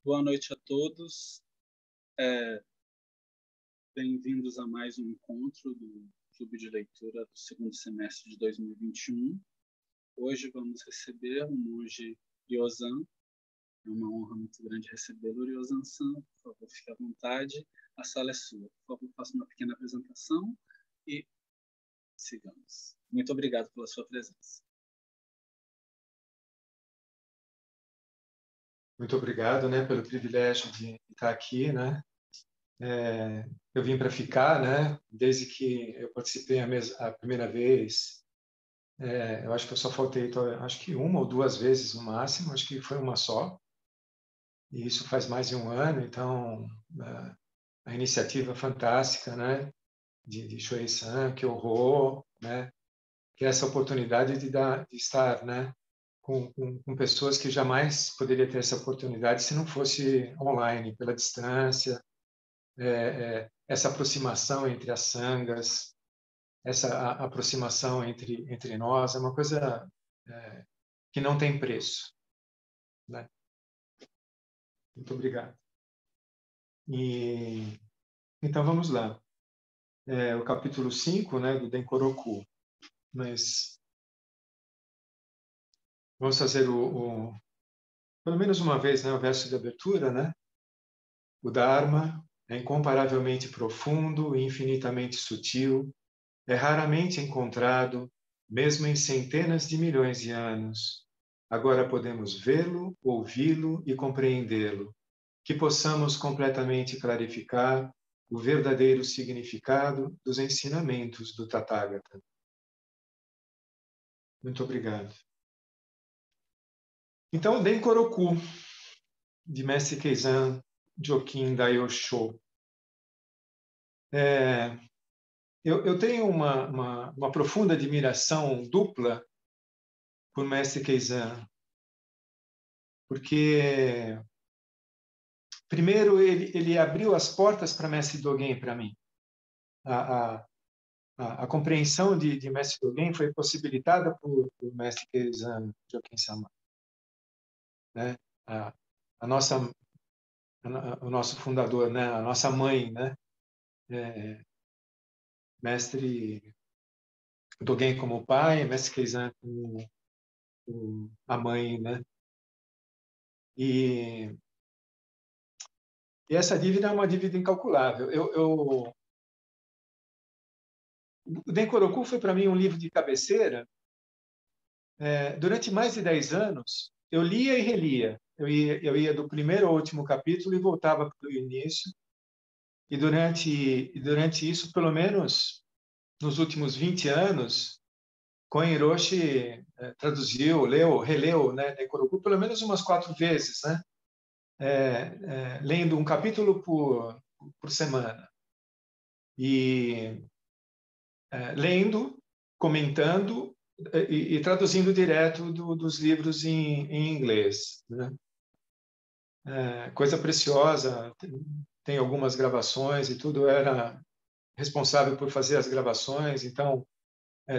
Boa noite a todos. Bem-vindos a mais um encontro do Clube de Leitura do segundo semestre de 2021. Hoje vamos receber o monge Ryozan. É uma honra muito grande recebê-lo, Ryozan-san. Por favor, fique à vontade. A sala é sua. Por favor, faça uma pequena apresentação e sigamos. Muito obrigado pela sua presença. Muito obrigado, pelo privilégio de estar aqui, eu vim para ficar, desde que eu participei a primeira vez. Eu acho que eu só faltei, acho que uma ou duas vezes no máximo, acho que foi uma só. E isso faz mais de um ano, então a iniciativa fantástica, de Shuei-san, que honrou, que é essa oportunidade de estar, com pessoas que jamais poderia ter essa oportunidade se não fosse online, pela distância, essa aproximação entre as sangas, essa aproximação entre nós, é uma coisa que não tem preço. Muito obrigado. Então, vamos lá. O capítulo 5, do Denkoroku. Mas vamos fazer pelo menos uma vez, o verso de abertura, O Dharma é incomparavelmente profundo e infinitamente sutil, é raramente encontrado, mesmo em centenas de milhões de anos. Agora podemos vê-lo, ouvi-lo e compreendê-lo, que possamos completamente clarificar o verdadeiro significado dos ensinamentos do Tathagata. Muito obrigado. Então, Denkoroku, de Mestre Keizan Jokin Daiyosho. Eu tenho uma profunda admiração dupla por Mestre Keizan, porque, primeiro, ele abriu as portas para Mestre Dogen para mim. A compreensão de Mestre Dogen foi possibilitada por Mestre Keizan Jokin-sama. O nosso fundador, a nossa mãe, Mestre Dogen como pai, Mestre Keizan como a mãe, E essa dívida é uma dívida incalculável. O Denkoroku foi para mim um livro de cabeceira. Durante mais de 10 anos, eu lia e relia. Eu ia do primeiro ao último capítulo e voltava para o início. E durante isso, pelo menos nos últimos 20 anos, Koen Hiroshi traduziu, releu, Denkoroku pelo menos umas 4 vezes, lendo um capítulo por semana. E lendo, comentando e traduzindo direto dos livros em inglês. Coisa preciosa, tem algumas gravações e tudo, era responsável por fazer as gravações, então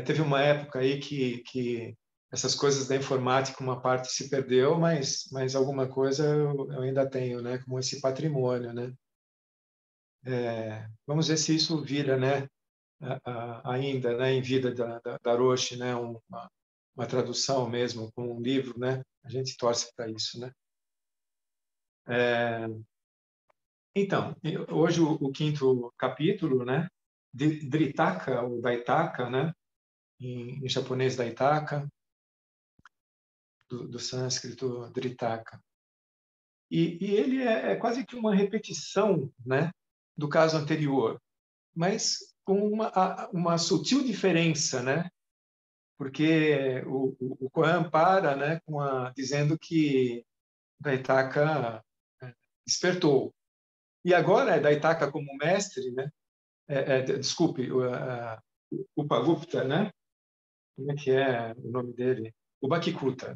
teve uma época aí que essas coisas da informática, uma parte se perdeu, mas alguma coisa eu ainda tenho, como esse patrimônio, vamos ver se isso vira, ainda, em vida da Roshi, uma tradução mesmo, com um livro, a gente torce para isso, Então, hoje o quinto capítulo, de Dritaka, ou Daitaka, em japonês Daitaka, do sânscrito Dritaka. E ele é quase que uma repetição, do caso anterior, mas com uma sutil diferença, porque o Koan para, dizendo que Daitaka despertou. E agora Daitaka como mestre, desculpe, o Upagupta, como é que é o nome dele? O Bakikuta,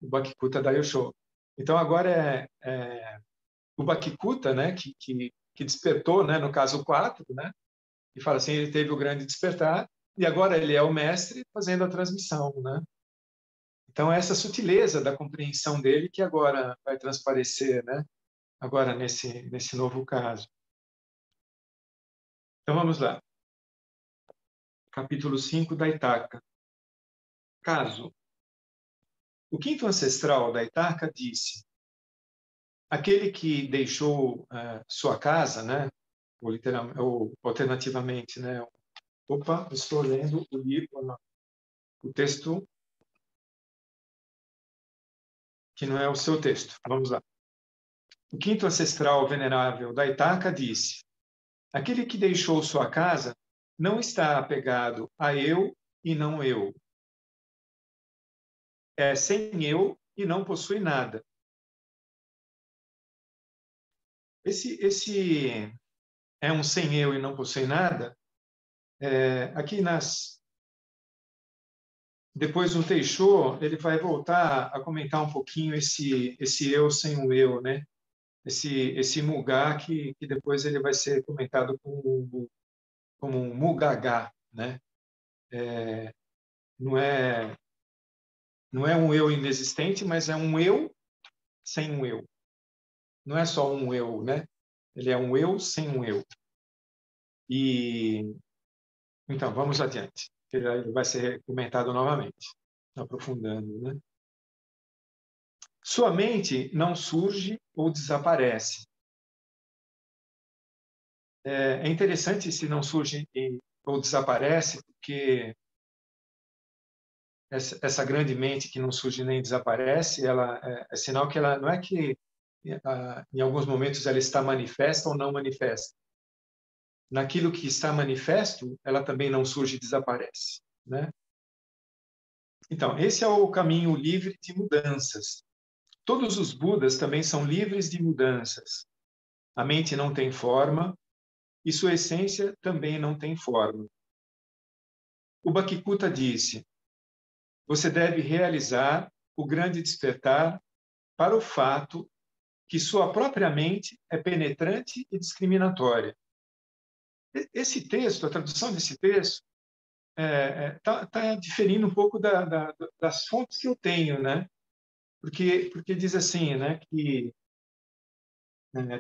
O Bakikuta Daiyosho. Então agora o Bakikuta, que despertou, no caso 4, e fala assim, ele teve o grande despertar, e agora ele é o mestre fazendo a transmissão, Então essa sutileza da compreensão dele que agora vai transparecer, agora nesse novo caso. Então, vamos lá. Capítulo 5 da Itaca. Caso. O quinto ancestral da Itaca disse: aquele que deixou sua casa, né? Ou alternativamente, né? Opa, estou lendo o livro, o texto que não é o seu texto. Vamos lá. O quinto ancestral venerável da Itaca disse: aquele que deixou sua casa não está apegado a eu e não eu. É sem eu e não possui nada. Esse é um sem eu e não possui nada. Aqui depois no Teixeira, ele vai voltar a comentar um pouquinho esse eu sem o eu, né? Esse mugá que depois ele vai ser comentado como um mugagá, né? Não é um eu inexistente, mas é um eu sem um eu. Não é só um eu, né? Ele é um eu sem um eu. E então vamos adiante. Ele vai ser comentado novamente, aprofundando, né? Sua mente não surge ou desaparece. É interessante se não surge ou desaparece, porque essa grande mente que não surge nem desaparece, ela é sinal que ela não é que em alguns momentos ela está manifesta ou não manifesta. Naquilo que está manifesto, ela também não surge e desaparece, né? Então, esse é o caminho livre de mudanças. Todos os Budas também são livres de mudanças. A mente não tem forma e sua essência também não tem forma. O Bhakti-Kutta disse: você deve realizar o grande despertar para o fato que sua própria mente é penetrante e discriminatória. Esse texto, a tradução desse texto, tá diferindo um pouco das fontes que eu tenho, né? Porque diz assim, né, que,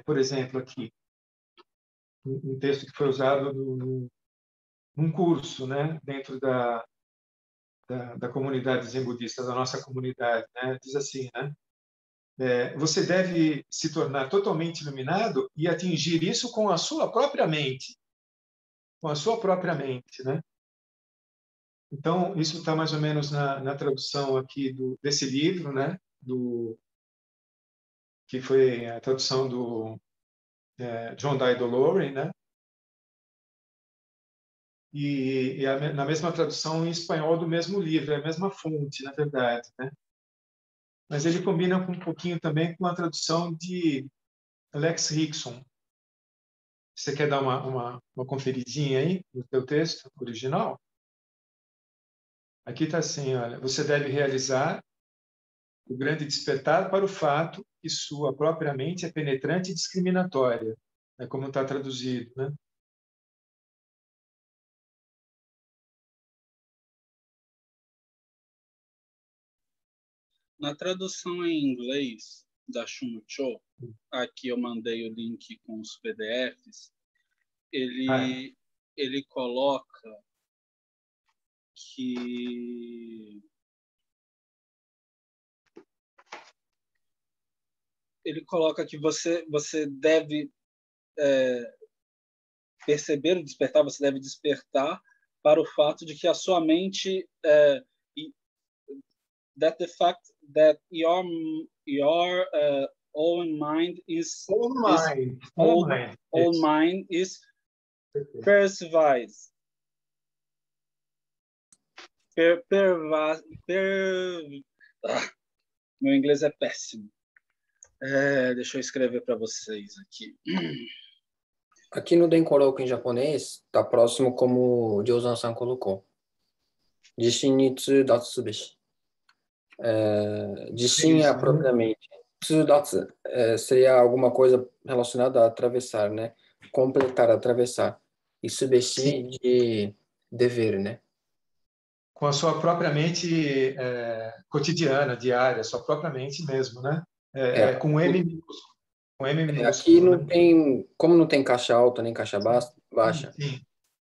por exemplo, aqui, um texto que foi usado num curso, né, dentro da comunidade zen budista, da nossa comunidade, né, diz assim, né, você deve se tornar totalmente iluminado e atingir isso com a sua própria mente, né? Então, isso está mais ou menos na tradução aqui desse livro, né, que foi a tradução do John Daido Loring, né? E na mesma tradução em espanhol do mesmo livro, é a mesma fonte, na verdade, né? Mas ele combina um pouquinho também com a tradução de Alex Rickson. Você quer dar uma conferidinha aí no teu texto original? Aqui está assim, olha, você deve realizar o grande despertar para o fato que sua própria mente é penetrante e discriminatória. É como está traduzido, né? Na tradução em inglês da Shunno Cho, aqui eu mandei o link com os PDFs, ele coloca que você deve perceber o despertar, você deve despertar para o fato de que a sua mente that the fact that your own mind is pervasive. Meu inglês é péssimo. Deixa eu escrever para vocês aqui. Aqui no Denkoroku em japonês, está próximo como o Jozan-san colocou. Jishin ni tsudatsu subeshi. Jishin é propriamente. Tsudatsu seria alguma coisa relacionada a atravessar, né? Completar, atravessar. E subeshi de dever, né? Com a sua própria mente cotidiana, diária, sua própria mente mesmo, né? Com M minúsculo. com M Aqui minúsculo, não né? tem, como não tem caixa alta nem caixa baixa, Sim,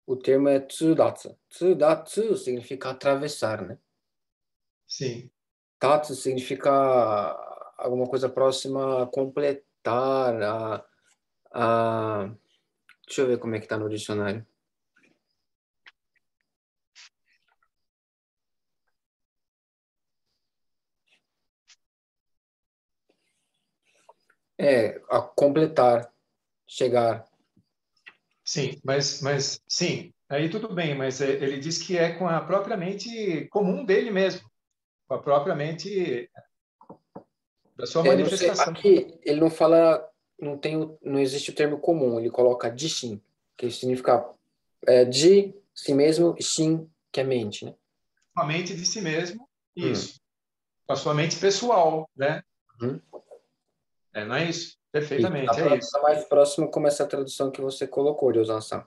o termo é tsudatsu. Tsudatsu significa atravessar, né? sim. Tatsu significa alguma coisa próxima a completar, a... Deixa eu ver como é que está no dicionário. É, a completar, chegar. Sim, mas sim, aí tudo bem, mas ele diz que é com a própria mente comum dele mesmo, com a própria mente da sua É, não sei, manifestação. aqui ele não fala, não existe o termo comum, ele coloca jishin, que significa de si mesmo, shin, que é mente, né? Com a mente de si mesmo, Hum. isso. Com a sua mente pessoal, né? Uhum. Não é isso? Isso. A Perfeitamente, é isso. tradução mais próxima como essa tradução que você colocou, Ryosan-san.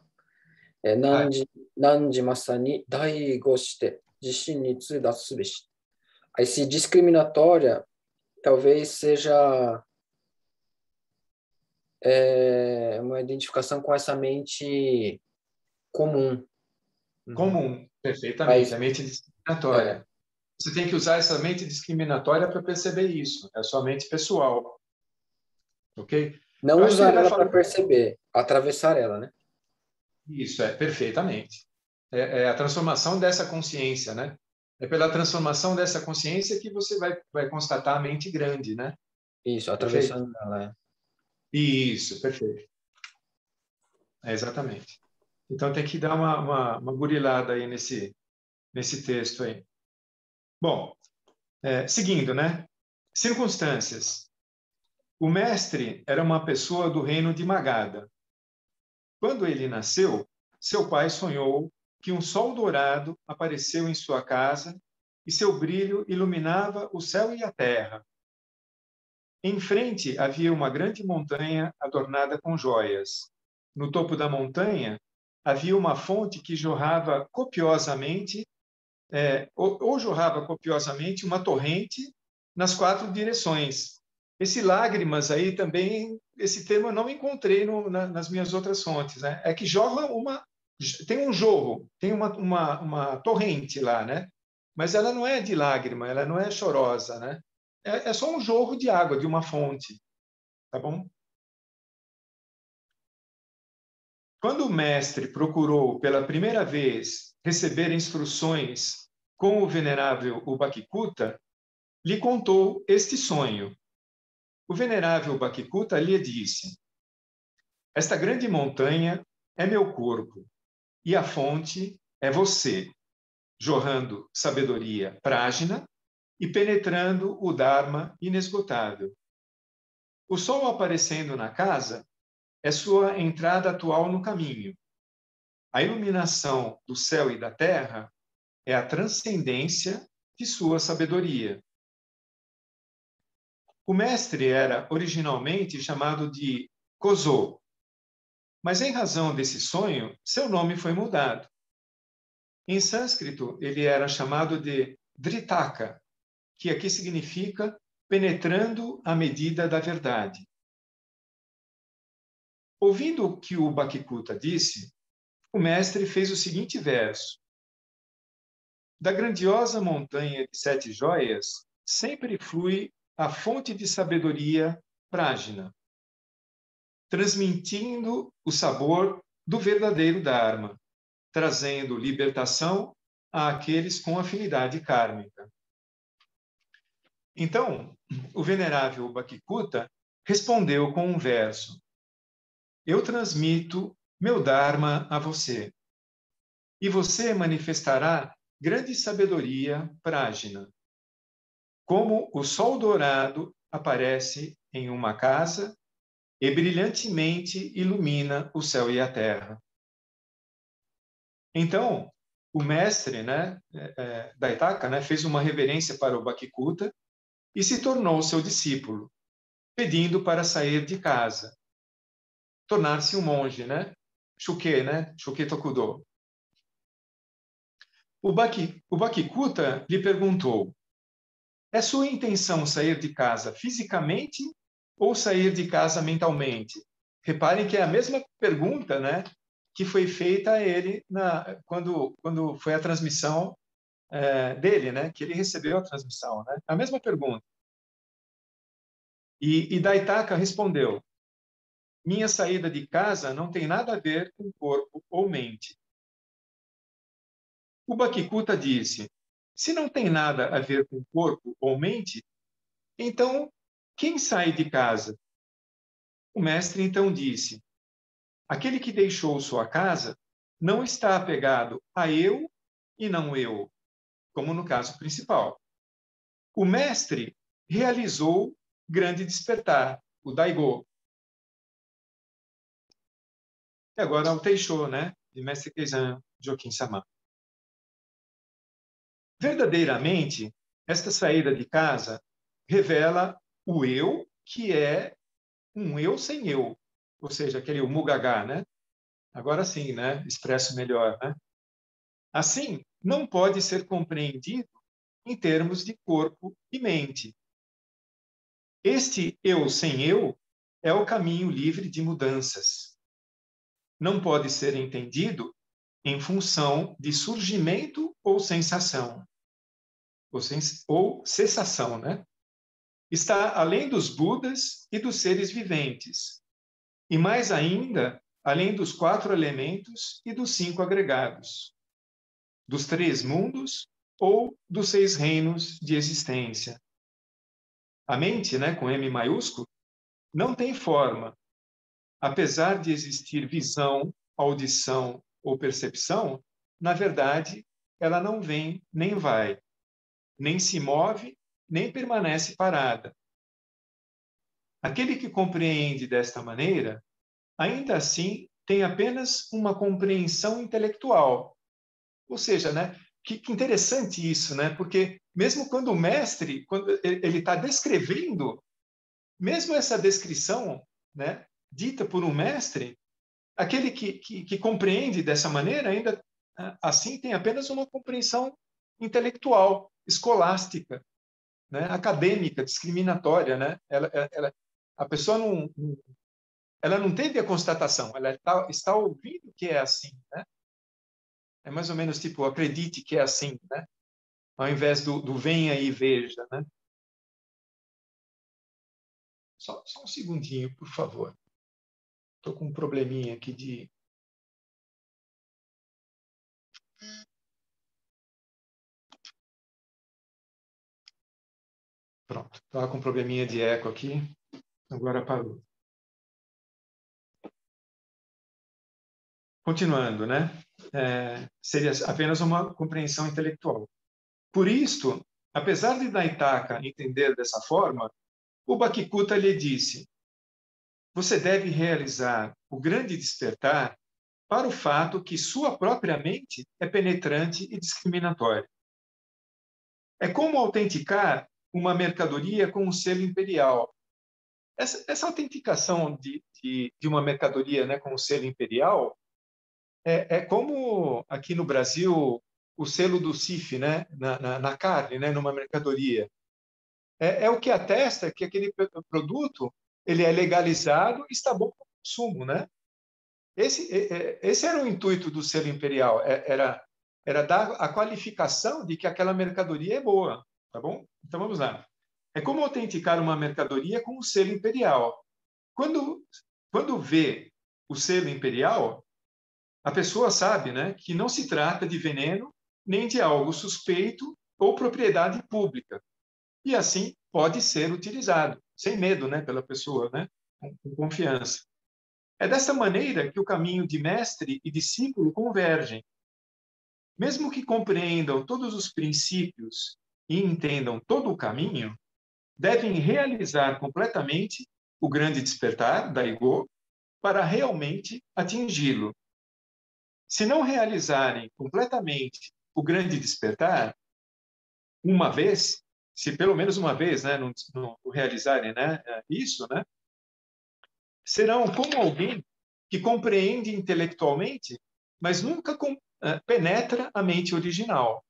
É Ah, Nanji masani daigo shite jishin ni tsudatsu subeshi. Aí, se discriminatória, talvez seja uma identificação com essa mente comum. Uhum. comum, perfeitamente, Mas, a mente é, discriminatória. Você tem que usar essa mente discriminatória para perceber isso. É a sua mente pessoal, ok? Eu não acho que ele usar vai ela falar para perceber, atravessar ela, né? isso, perfeitamente. É a transformação dessa consciência, né? É pela transformação dessa consciência que você vai constatar a mente grande, né? Isso, Perfeito? atravessando ela. Isso, perfeito. Exatamente. Então tem que dar uma burilada aí nesse texto aí. Bom, seguindo, né? Circunstâncias. O mestre era uma pessoa do reino de Magadha. Quando ele nasceu, seu pai sonhou que um sol dourado apareceu em sua casa e seu brilho iluminava o céu e a terra. Em frente havia uma grande montanha adornada com joias. No topo da montanha havia uma fonte que jorrava copiosamente, ou jorrava copiosamente uma torrente nas 4 direções. Esse lágrimas aí também, esse termo eu não encontrei nas minhas outras fontes, né? É que jorra tem um jorro, tem uma torrente lá, né? Mas ela não é de lágrima, ela não é chorosa, né? É só um jorro de água de uma fonte, tá bom? Quando o mestre procurou pela primeira vez receber instruções com o venerável Ubakikuta, lhe contou este sonho. O venerável Ubakikuta lhe disse: esta grande montanha é meu corpo e a fonte é você, jorrando sabedoria prágina e penetrando o Dharma inesgotável. O sol aparecendo na casa é sua entrada atual no caminho. A iluminação do céu e da terra é a transcendência de sua sabedoria. O mestre era originalmente chamado de Kozo, mas em razão desse sonho, seu nome foi mudado. Em sânscrito, ele era chamado de Dritaka, que aqui significa penetrando a medida da verdade. Ouvindo o que o Bhakti-Kuta disse, o mestre fez o seguinte verso: da grandiosa montanha de 7 joias, sempre flui a fonte de sabedoria prágina, transmitindo o sabor do verdadeiro Dharma, trazendo libertação àqueles com afinidade kármica. Então, o venerável Bhakti-Kuta respondeu com um verso: eu transmito meu Dharma a você, e você manifestará grande sabedoria prágina. Como o sol dourado aparece em uma casa e brilhantemente ilumina o céu e a terra. Então, o mestre, né, da Ithaka, né, fez uma reverência para o Bhakti-Kuta e se tornou seu discípulo, pedindo para sair de casa, tornar-se um monge, né? Shuke, né? Shuke Tokudo. O Bhakti-Kuta lhe perguntou: é sua intenção sair de casa fisicamente ou sair de casa mentalmente? Reparem que é a mesma pergunta, né, que foi feita a ele quando foi a transmissão dele, né, que ele recebeu a transmissão, né? A mesma pergunta. E Daitaka respondeu: minha saída de casa não tem nada a ver com corpo ou mente. O Bhakti-Kutta disse: se não tem nada a ver com corpo ou mente, então quem sai de casa? O mestre então disse: aquele que deixou sua casa não está apegado a eu e não eu, como no caso principal. O mestre realizou grande despertar, o Daigo. E agora o Teisho, né? De Mestre Keizan Jokin-sama. Verdadeiramente, esta saída de casa revela o eu, que é um eu sem eu. Ou seja, aquele Mugagá, né? Agora sim, né? Expresso melhor, né? Assim, não pode ser compreendido em termos de corpo e mente. Este eu sem eu é o caminho livre de mudanças. Não pode ser entendido em função de surgimento ou sensação. Ou cessação, né? Está além dos Budas e dos seres viventes. E mais ainda, além dos 4 elementos e dos 5 agregados. Dos 3 mundos ou dos 6 reinos de existência. A mente, né, com M maiúsculo, não tem forma. Apesar de existir visão, audição ou percepção, na verdade, ela não vem nem vai, nem se move, nem permanece parada. Aquele que compreende desta maneira, ainda assim, tem apenas uma compreensão intelectual. Ou seja, né, que interessante isso, né? Porque mesmo quando o mestre, quando ele está descrevendo, mesmo essa descrição, né, dita por um mestre, aquele que compreende dessa maneira ainda assim tem apenas uma compreensão intelectual, escolástica, né, acadêmica, discriminatória, né? A pessoa ela não teve a constatação, ela está ouvindo que é assim, né? É mais ou menos tipo, acredite que é assim, né? Ao invés do venha e veja, né? Só um segundinho, por favor. Estou com um probleminha aqui de... Pronto, estava com um probleminha de eco aqui, agora parou. Continuando, né? Seria apenas uma compreensão intelectual. Por isto, apesar de Daitaka entender dessa forma, o Bhakti-Kutta lhe disse: você deve realizar o grande despertar para o fato que sua própria mente é penetrante e discriminatória. É como autenticar uma mercadoria com um selo imperial. Essa autenticação de uma mercadoria, né, com um selo imperial é como aqui no Brasil o selo do CIF, né, na carne, né, numa mercadoria. É o que atesta que aquele produto ele é legalizado e está bom para o consumo, né? Esse era o intuito do selo imperial, era dar a qualificação de que aquela mercadoria é boa, tá bom? Então vamos lá. É como autenticar uma mercadoria com o selo imperial. Quando vê o selo imperial, a pessoa sabe, né, que não se trata de veneno nem de algo suspeito ou propriedade pública. E assim pode ser utilizado, sem medo, né, pela pessoa, né, com confiança. É dessa maneira que o caminho de mestre e discípulo convergem. Mesmo que compreendam todos os princípios e entendam todo o caminho, devem realizar completamente o grande despertar da Ego para realmente atingi-lo. Se não realizarem completamente o grande despertar, uma vez, se pelo menos uma vez, né, não realizarem, né, isso, né, serão como alguém que compreende intelectualmente, mas nunca penetra a mente original.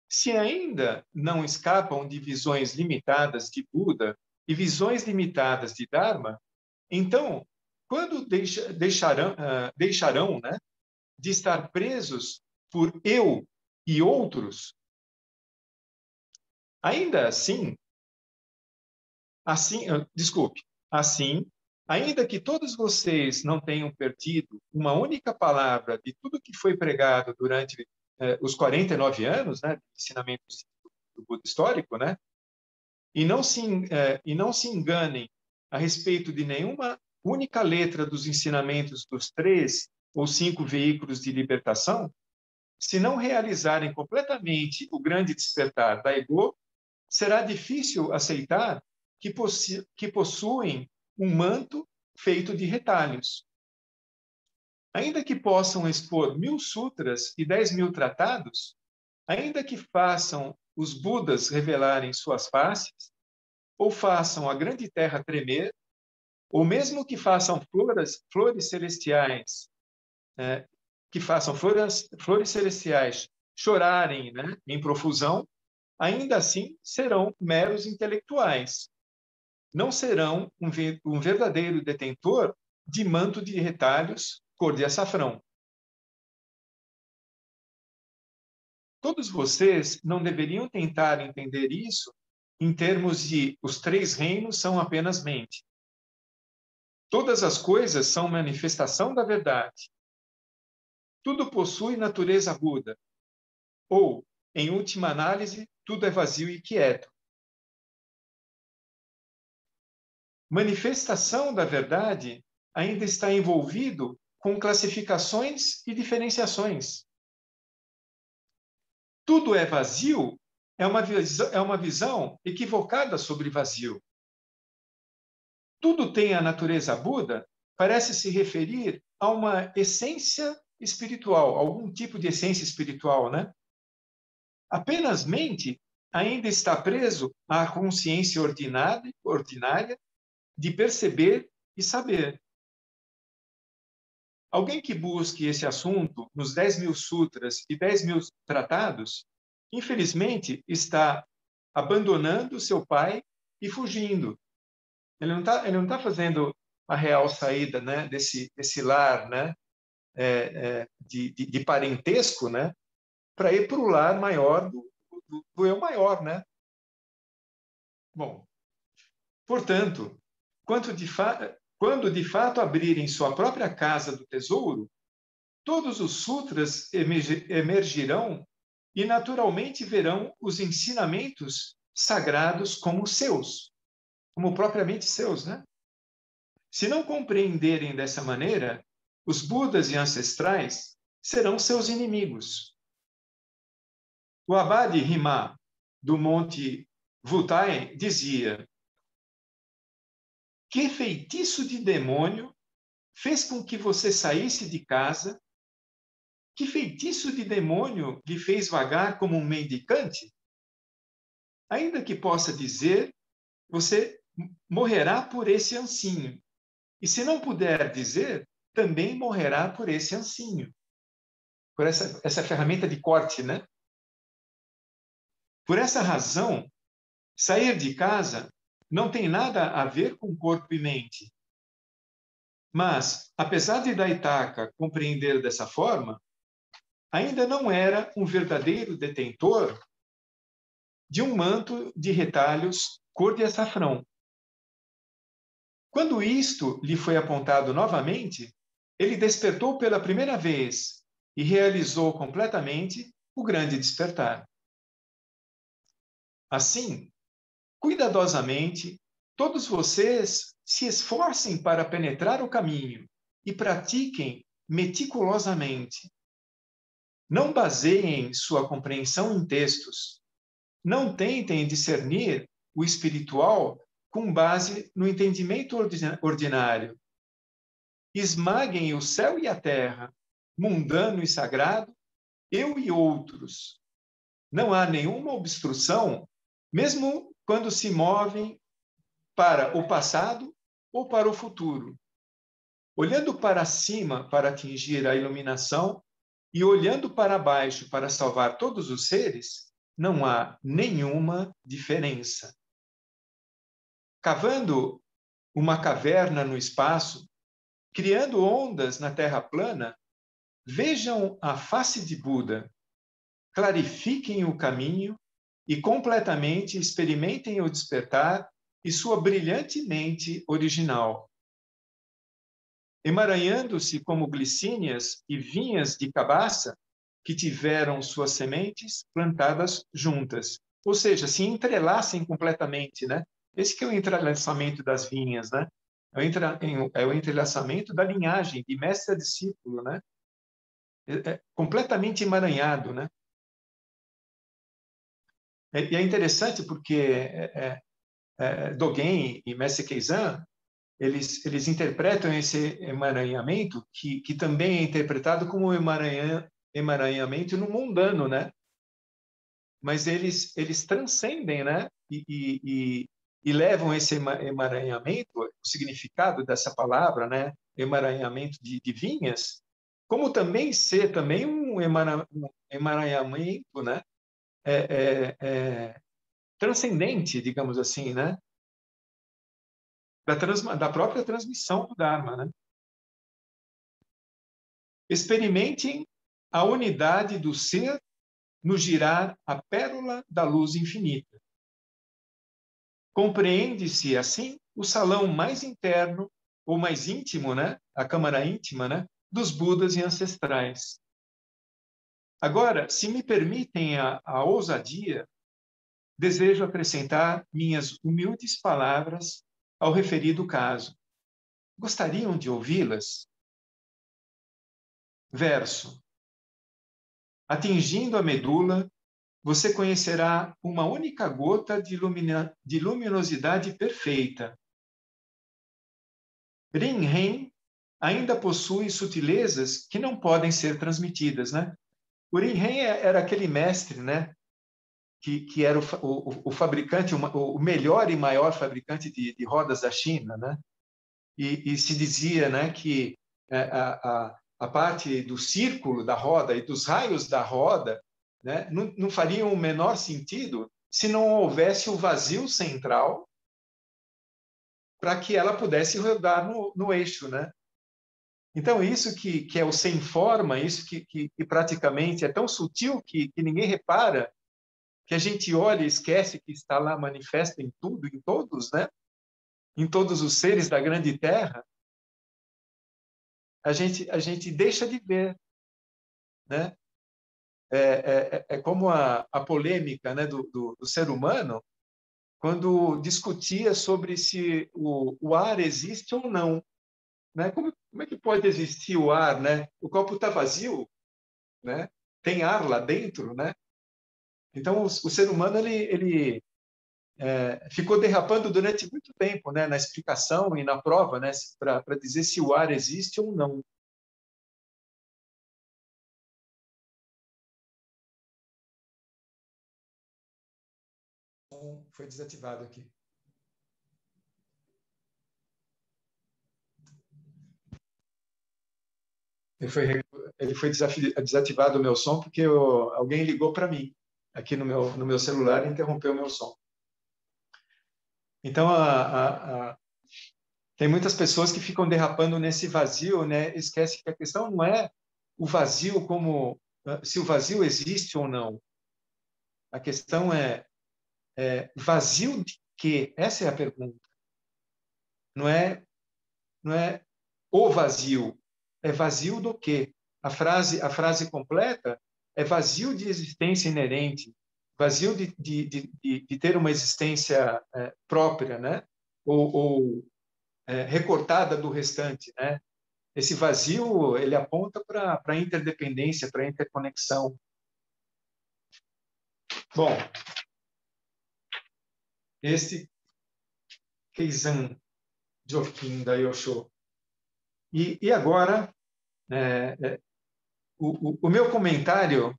Se ainda não escapam de visões limitadas de Buda e visões limitadas de Dharma, então, quando deixarão, né, de estar presos por eu e outros, ainda assim, ainda que todos vocês não tenham perdido uma única palavra de tudo que foi pregado durante os 49 anos, né, de ensinamento do Buda histórico, né, e não se enganem a respeito de nenhuma única letra dos ensinamentos dos 3 ou 5 veículos de libertação, se não realizarem completamente o grande despertar da ego, será difícil aceitar que possuem um manto feito de retalhos. Ainda que possam expor 1000 sutras e 10.000 tratados, ainda que façam os Budas revelarem suas faces, ou façam a grande terra tremer, ou mesmo que façam flores celestiais, chorarem, né, em profusão, ainda assim serão meros intelectuais. Não serão um verdadeiro detentor de manto de retalhos cor de açafrão. Todos vocês não deveriam tentar entender isso em termos de os 3 reinos são apenas mente. Todas as coisas são manifestação da verdade. Tudo possui natureza Buda. Ou, em última análise, tudo é vazio e quieto. Manifestação da verdade ainda está envolvido com classificações e diferenciações. Tudo é vazio é uma visão equivocada sobre vazio. Tudo tem a natureza Buda parece se referir a uma essência espiritual, algum tipo de essência espiritual, né? Apenas mente ainda está preso à consciência ordinária de perceber e saber. Alguém que busque esse assunto nos 10.000 sutras e 10.000 tratados, infelizmente está abandonando seu pai e fugindo. Ele não tá fazendo a real saída, né, desse lar, né, de parentesco, né, para ir para o lar maior do eu maior, né? Bom, portanto, quando de fato abrirem sua própria casa do tesouro, todos os sutras emergirão e naturalmente verão os ensinamentos sagrados como seus, como propriamente seus, né? Se não compreenderem dessa maneira, os Budas e ancestrais serão seus inimigos. O abade Rimá, do Monte Wutai, dizia: que feitiço de demônio fez com que você saísse de casa? Que feitiço de demônio lhe fez vagar como um mendicante? Ainda que possa dizer, você morrerá por esse ancinho. E se não puder dizer, também morrerá por esse ancinho. Por essa ferramenta de corte, né? Por essa razão, sair de casa não tem nada a ver com corpo e mente. Mas, apesar de Daitaka compreender dessa forma, ainda não era um verdadeiro detentor de um manto de retalhos cor de açafrão. Quando isto lhe foi apontado novamente, ele despertou pela primeira vez e realizou completamente o grande despertar. Assim, cuidadosamente, todos vocês se esforcem para penetrar o caminho e pratiquem meticulosamente. Não baseiem sua compreensão em textos. Não tentem discernir o espiritual com base no entendimento ordinário. Esmaguem o céu e a terra, mundano e sagrado, eu e outros. Não há nenhuma obstrução, mesmo quando se movem para o passado ou para o futuro. Olhando para cima para atingir a iluminação e olhando para baixo para salvar todos os seres, não há nenhuma diferença. cavando uma caverna no espaço, criando ondas na Terra plana, vejam a face de Buda, clarifiquem o caminho e completamente experimentem o despertar e sua brilhante mente original. Emaranhando-se como glicínias e vinhas de cabaça que tiveram suas sementes plantadas juntas. Ou seja, se entrelaçem completamente, né? Esse que é o entrelaçamento das vinhas, né? É o entrelaçamento da linhagem, de mestre a discípulo, né? É completamente emaranhado, né? E é interessante porque Dogen e Mestre Keizan, eles interpretam esse emaranhamento, que também é interpretado como emaranhamento no mundano, né? Mas eles transcendem, né? E levam esse emaranhamento, o significado dessa palavra, né? Emaranhamento de vinhas, como também ser também um emaranhamento, né? Transcendente, digamos assim, né? Da própria transmissão do Dharma, né? Experimentem a unidade do ser no girar a pérola da luz infinita. Compreende-se, assim, o salão mais interno, ou mais íntimo, né? A câmara íntima, né? Dos Budas e ancestrais. Agora, se me permitem a ousadia, desejo acrescentar minhas humildes palavras ao referido caso. Gostariam de ouvi-las? Verso. Atingindo a medula, você conhecerá uma única gota de luminosidade perfeita. Rin-Ren ainda possui sutilezas que não podem ser transmitidas, né? O Rin-Ren era aquele mestre, né? Que era o fabricante, o melhor e maior fabricante de rodas da China, né? E se dizia, né, que a parte do círculo da roda e dos raios da roda, né, não fariam o menor sentido se não houvesse o vazio central para que ela pudesse rodar no eixo, né? Então, isso que é o sem forma, isso que praticamente é tão sutil que ninguém repara, que a gente olha e esquece que está lá manifesto em tudo, em todos, né? Em todos os seres da grande terra, a gente deixa de ver, né? É como a polêmica, né, do ser humano, quando discutia sobre se o ar existe ou não, né? Como é que pode existir o ar, né? O copo está vazio, né? Tem ar lá dentro, né? Então o ser humano ele ficou derrapando durante muito tempo, né? Na explicação e na prova, né? Para dizer se o ar existe ou não. Foi desativado aqui. Ele foi desativado o meu som porque alguém ligou para mim aqui no meu celular e interrompeu o meu som. Então, tem muitas pessoas que ficam derrapando nesse vazio, né? Esquece que a questão não é o vazio como se o vazio existe ou não. A questão vazio de quê? Essa é a pergunta. Não é o vazio, é vazio do quê? A frase completa é vazio de existência inerente, vazio de ter uma existência própria, né? Ou recortada do restante, né? Esse vazio ele aponta para a interdependência, para a interconexão. Bom, esse Keizan Jokin da Yosho. E agora, o meu comentário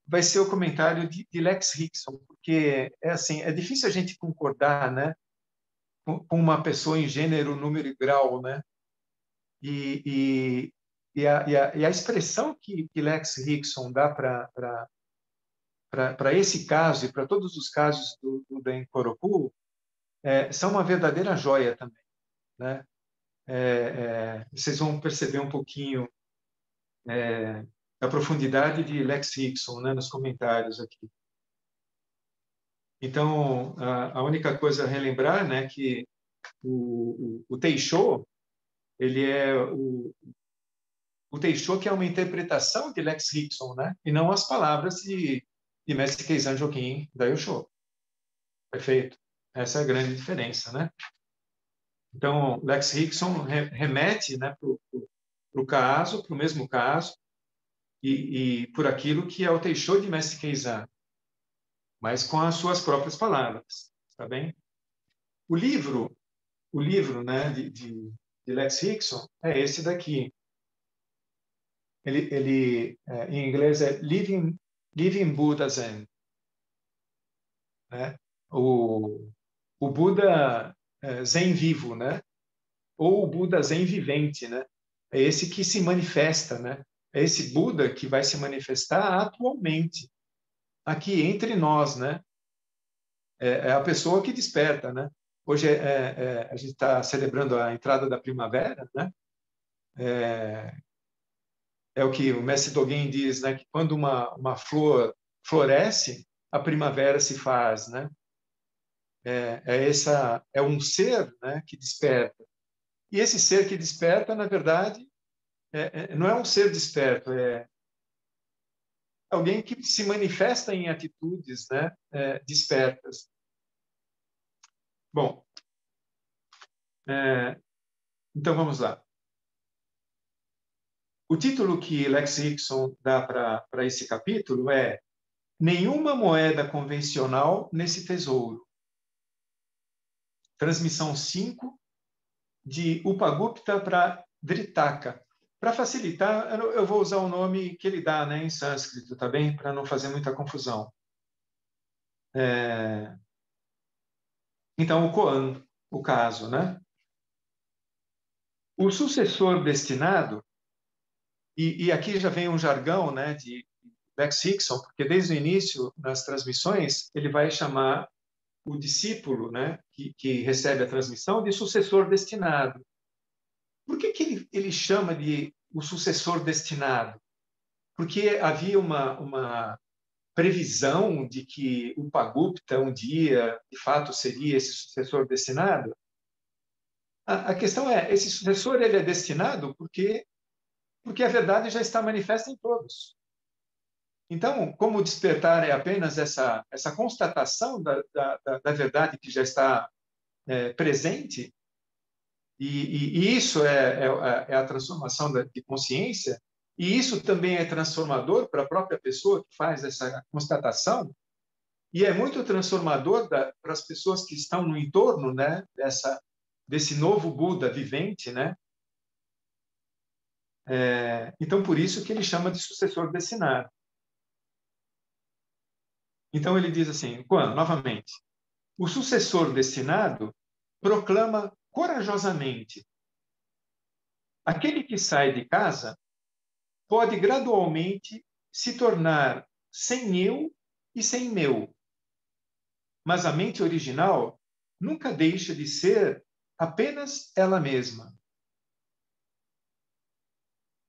vai ser o comentário de Lex Rickson, porque é difícil a gente concordar, né, com uma pessoa em gênero, número e grau, né? E a expressão que Lex Rickson dá para esse caso e para todos os casos do Dain Koroku são uma verdadeira joia também, né? Vocês vão perceber um pouquinho a profundidade de Lex Higson, né, nos comentários aqui. Então, a única coisa a relembrar, né, que o Teixeira, ele é o Teixeira que é uma interpretação de Lex Higson, né, e não as palavras de Mestre Keizan Jokin da Yosho. Perfeito? Essa é a grande diferença, né? Então, Lex Higson remete, né, para o caso, para o mesmo caso, e por aquilo que é o Teixeira de Mestre Keizan, mas com as suas próprias palavras, tá bem? O livro, né, de Lex Higson é esse daqui. Ele em inglês é Living Buddha Zen, né? O Buda Zen vivo, né? Ou o Buda Zen vivente, né? É esse que se manifesta, né? É esse Buda que vai se manifestar atualmente aqui entre nós, né? É a pessoa que desperta, né? Hoje a gente está celebrando a entrada da primavera, né? É o que o Mestre Dogen diz, né? Que quando uma flor floresce, a primavera se faz, né? É um ser, né? Que desperta. E esse ser que desperta, na verdade, não é um ser desperto, é alguém que se manifesta em atitudes, né? Despertas. Bom, então vamos lá. O título que Lex Higson dá para esse capítulo é Nenhuma moeda convencional nesse tesouro. Transmissão 5 de Upagupta para Dritaka. Para facilitar, eu vou usar o nome que ele dá, né, em sânscrito, tá bem? Para não fazer muita confusão. Então, o Koan, o caso, né? O sucessor destinado, e aqui já vem um jargão, né, de Lex Higson, porque desde o início, nas transmissões, ele vai chamar o discípulo, né, que recebe a transmissão, de sucessor destinado. Por que ele chama de o sucessor destinado? Porque havia uma previsão de que o Upagupta um dia, de fato, seria esse sucessor destinado? A questão é, esse sucessor ele é destinado porque a verdade já está manifesta em todos. Então, como o despertar é apenas essa constatação da verdade que já está presente, e isso é a transformação de consciência, e isso também é transformador para a própria pessoa que faz essa constatação, e é muito transformador para as pessoas que estão no entorno, né, desse novo Buda vivente, né? Então, por isso que ele chama de sucessor destinado. Então, ele diz assim, novamente, o sucessor destinado proclama corajosamente: aquele que sai de casa pode gradualmente se tornar sem eu e sem meu, mas a mente original nunca deixa de ser apenas ela mesma.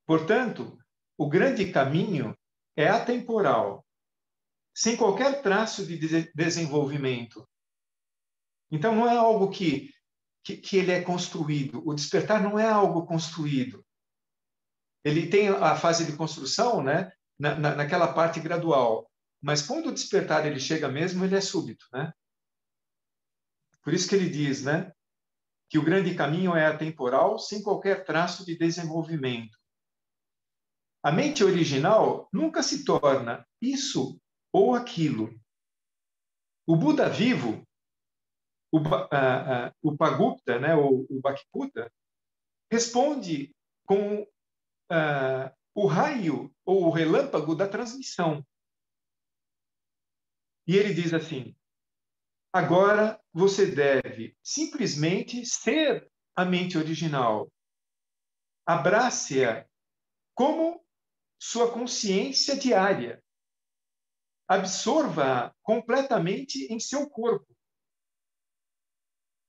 Portanto, o grande caminho é atemporal, sem qualquer traço de desenvolvimento. Então, não é algo que ele é construído. O despertar não é algo construído. Ele tem a fase de construção, né, naquela parte gradual. Mas quando o despertar ele chega mesmo, ele é súbito, né? Por isso que ele diz, né, que o grande caminho é atemporal, sem qualquer traço de desenvolvimento. A mente original nunca se torna isso ou aquilo. O Buda vivo, o Upagupta, né, o Bhaktiputa, responde com o raio ou o relâmpago da transmissão. E ele diz assim: agora você deve simplesmente ser a mente original. Abrace-a como sua consciência diária. Absorva-a completamente em seu corpo.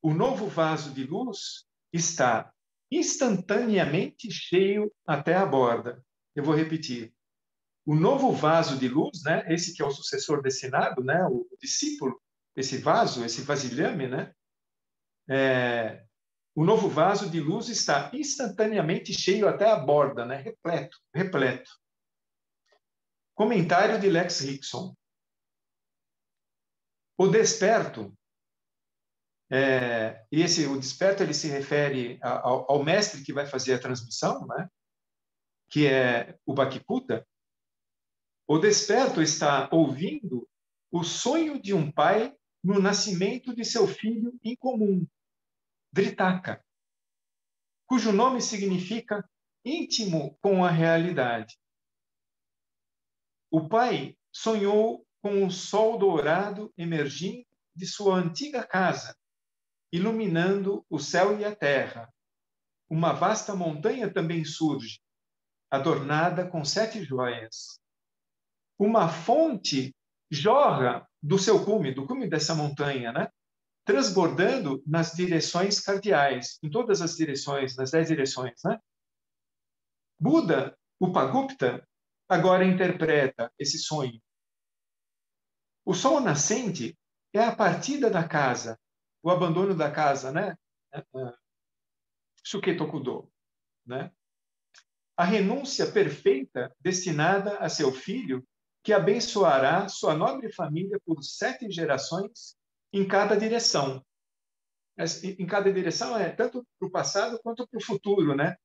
o novo vaso de luz está instantaneamente cheio até a borda. Eu vou repetir. O novo vaso de luz, né, esse que é o sucessor destinado, né, o discípulo, esse vaso, esse vasilhame, né, o novo vaso de luz está instantaneamente cheio até a borda, né, repleto, repleto. Comentário de Lex Rickson. O desperto, o desperto ele se refere ao mestre que vai fazer a transmissão, né, que é o Bhaktiputa. O desperto está ouvindo o sonho de um pai no nascimento de seu filho incomum, Dritaka, cujo nome significa íntimo com a realidade. O pai sonhou com o sol dourado emergindo de sua antiga casa, iluminando o céu e a terra. Uma vasta montanha também surge, adornada com 7 joias. Uma fonte jorra do seu cume, do cume dessa montanha, né? Transbordando nas direções cardeais, em todas as direções, nas 10 direções, né? Buda, Upagupta, agora interpreta esse sonho. O sol nascente é a partida da casa, o abandono da casa, né? Suketokudo, né? A renúncia perfeita destinada a seu filho, que abençoará sua nobre família por 7 gerações em cada direção. Em cada direção é tanto para o passado quanto para o futuro, né?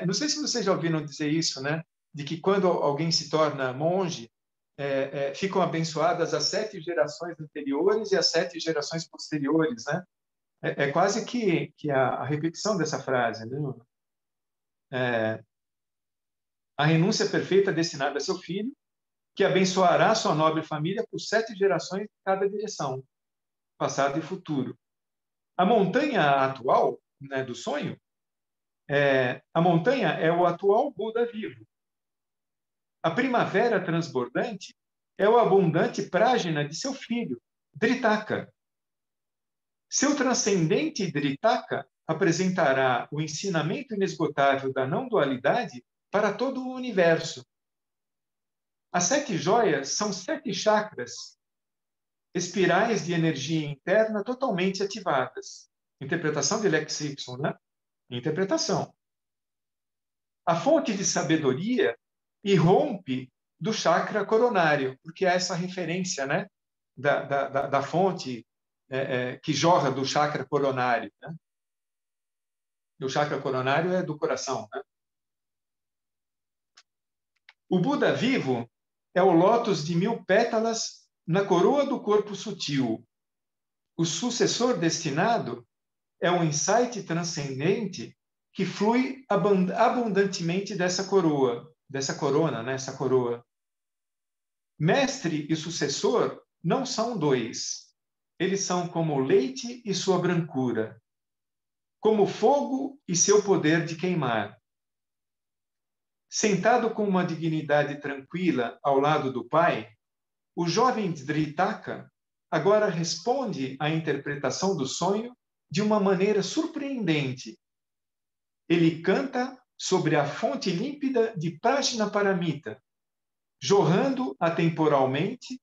Não sei se vocês já ouviram dizer isso, né? De que quando alguém se torna monge, ficam abençoadas as 7 gerações anteriores e as 7 gerações posteriores, né? É quase que a repetição dessa frase, né? A renúncia perfeita destinada a seu filho, que abençoará sua nobre família por 7 gerações em cada direção, passado e futuro. A montanha atual, né, do sonho, a montanha é o atual Buda vivo. A primavera transbordante é o abundante prágina de seu filho, Dritaka. Seu transcendente Dritaka apresentará o ensinamento inesgotável da não-dualidade para todo o universo. As 7 joias são 7 chakras, espirais de energia interna totalmente ativadas. Interpretação de Lex Rickson, né? Interpretação. A fonte de sabedoria irrompe do chakra coronário, porque há essa referência, né? Da fonte que jorra do chakra coronário, né? O chakra coronário é do coração, né? O Buda vivo é o lótus de 1000 pétalas na coroa do corpo sutil. O sucessor destinado é um insight transcendente que flui abundantemente dessa corona, né? Essa coroa. Mestre e sucessor não são 2. Eles são como o leite e sua brancura, como fogo e seu poder de queimar. Sentado com uma dignidade tranquila ao lado do pai, o jovem Dritaka agora responde à interpretação do sonho de uma maneira surpreendente. Ele canta sobre a fonte límpida de Prajnaparamita, jorrando atemporalmente,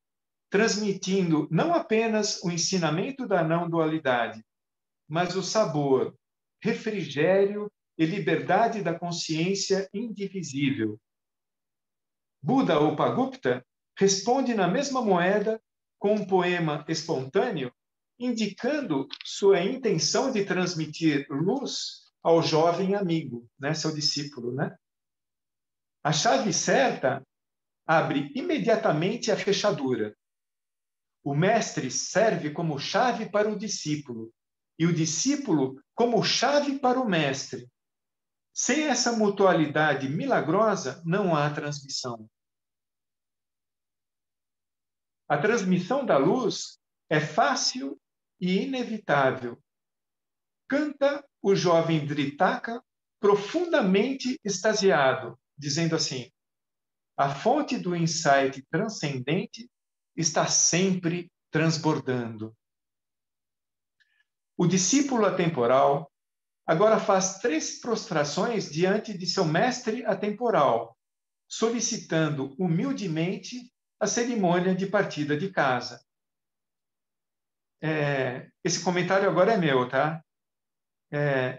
transmitindo não apenas o ensinamento da não-dualidade, mas o sabor, refrigério e liberdade da consciência indivisível. Buda Upagupta responde na mesma moeda com um poema espontâneo, indicando sua intenção de transmitir luz ao jovem amigo, né, seu discípulo, né? A chave certa abre imediatamente a fechadura. O mestre serve como chave para o discípulo e o discípulo como chave para o mestre. Sem essa mutualidade milagrosa, não há transmissão. A transmissão da luz é fácil e inevitável. Canta o jovem Dritaka profundamente extasiado, dizendo assim: a fonte do insight transcendente está sempre transbordando. O discípulo atemporal agora faz 3 prostrações diante de seu mestre atemporal, solicitando humildemente a cerimônia de partida de casa. Esse comentário agora é meu, tá?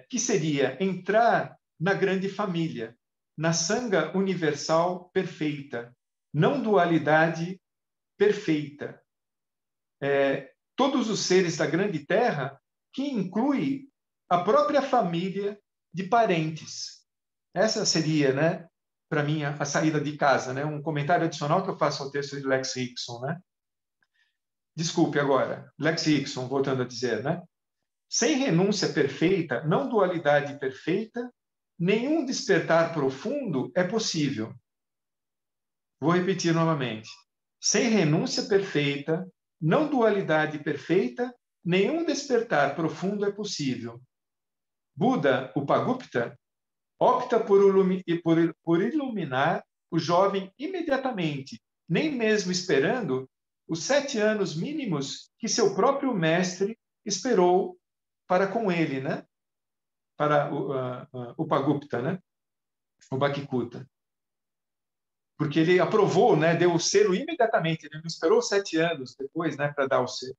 Que seria entrar na grande família, na sanga universal perfeita, não dualidade perfeita. Todos os seres da grande terra, que inclui a própria família de parentes. Essa seria, né, para mim, a saída de casa, né? Um comentário adicional que eu faço ao texto de Lex Rickson, né? Desculpe agora, Lex Rickson, voltando a dizer, né? Sem renúncia perfeita, não dualidade perfeita, nenhum despertar profundo é possível. Vou repetir novamente. Sem renúncia perfeita, não dualidade perfeita, nenhum despertar profundo é possível. Buda, Upagupta, opta por iluminar o jovem imediatamente, nem mesmo esperando os 7 anos mínimos que seu próprio mestre esperou para com ele, né? Para o Upagupta, né? O Bhakti-Kuta. Porque ele aprovou, né? Deu o selo imediatamente, ele não esperou 7 anos depois, né? Para dar o selo.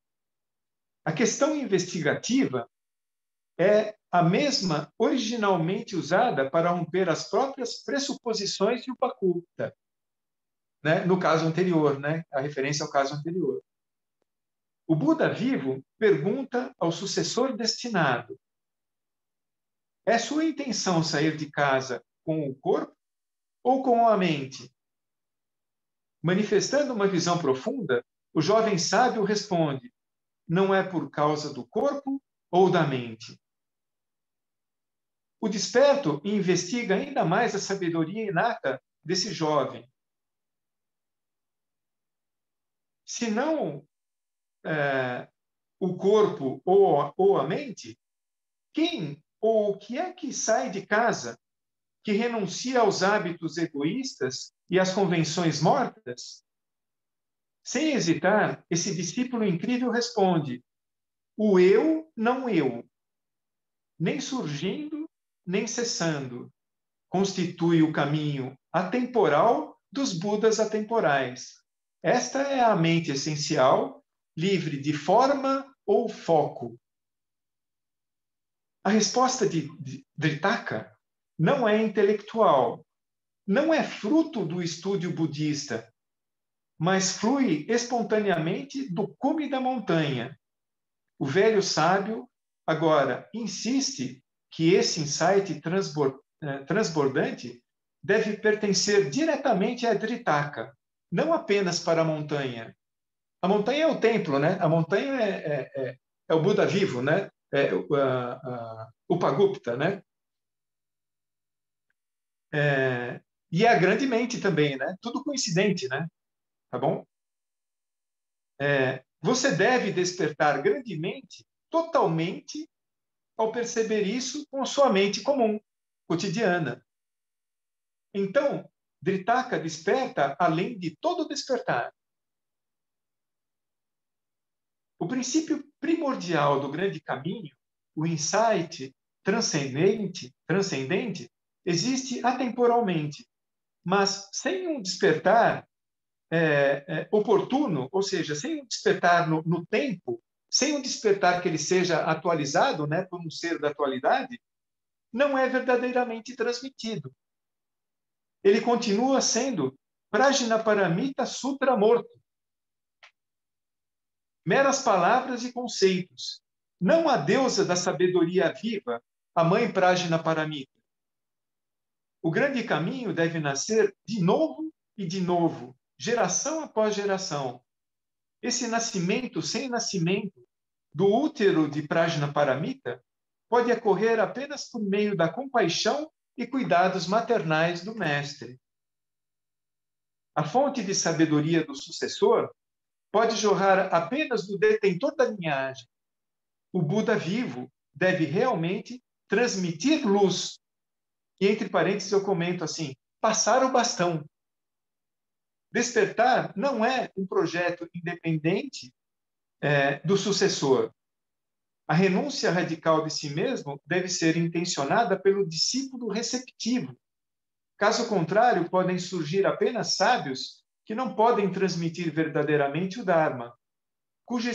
A questão investigativa é a mesma originalmente usada para romper as próprias pressuposições de Upagupta, né? No caso anterior, né? A referência ao caso anterior. O Buda vivo pergunta ao sucessor destinado: é sua intenção sair de casa com o corpo ou com a mente? Manifestando uma visão profunda, o jovem sábio responde: não é por causa do corpo ou da mente. O desperto investiga ainda mais a sabedoria inata desse jovem. Se não o corpo ou a mente, quem ou o que é que sai de casa, que renuncia aos hábitos egoístas e às convenções mortas? Sem hesitar, esse discípulo incrível responde: o eu, não eu, nem surgindo, nem cessando, constitui o caminho atemporal dos Budas atemporais. Esta é a mente essencial, livre de forma ou foco. A resposta de Dritaka não é intelectual, não é fruto do estúdio budista, mas flui espontaneamente do cume da montanha. O velho sábio agora insiste que esse insight transbordante deve pertencer diretamente a Dritaka, não apenas para a montanha. A montanha é o templo, né? A montanha é o Buda vivo, né? O Upagupta, né? E a grande mente também, né? Tudo coincidente, né? Tá bom? Você deve despertar grandemente, totalmente, ao perceber isso com sua mente comum, cotidiana. Então, Dritaka desperta além de todo despertar. O princípio primordial do grande caminho, o insight transcendente, existe atemporalmente, mas sem um despertar oportuno, ou seja, sem um despertar no tempo, sem um despertar que ele seja atualizado, né, por um ser da atualidade, não é verdadeiramente transmitido. Ele continua sendo Prajnaparamita Sutra morto. Meras palavras e conceitos, não a deusa da sabedoria viva, a mãe Prajnaparamita. O grande caminho deve nascer de novo e de novo, geração após geração. Esse nascimento sem nascimento do útero de Prajnaparamita pode ocorrer apenas por meio da compaixão e cuidados maternais do mestre. A fonte de sabedoria do sucessor pode jorrar apenas do detentor da linhagem. O Buda vivo deve realmente transmitir luz. E entre parênteses eu comento assim, passar o bastão. Despertar não é um projeto independente do sucessor. A renúncia radical de si mesmo deve ser intencionada pelo discípulo receptivo. Caso contrário, podem surgir apenas sábios que não podem transmitir verdadeiramente o Dharma, cuja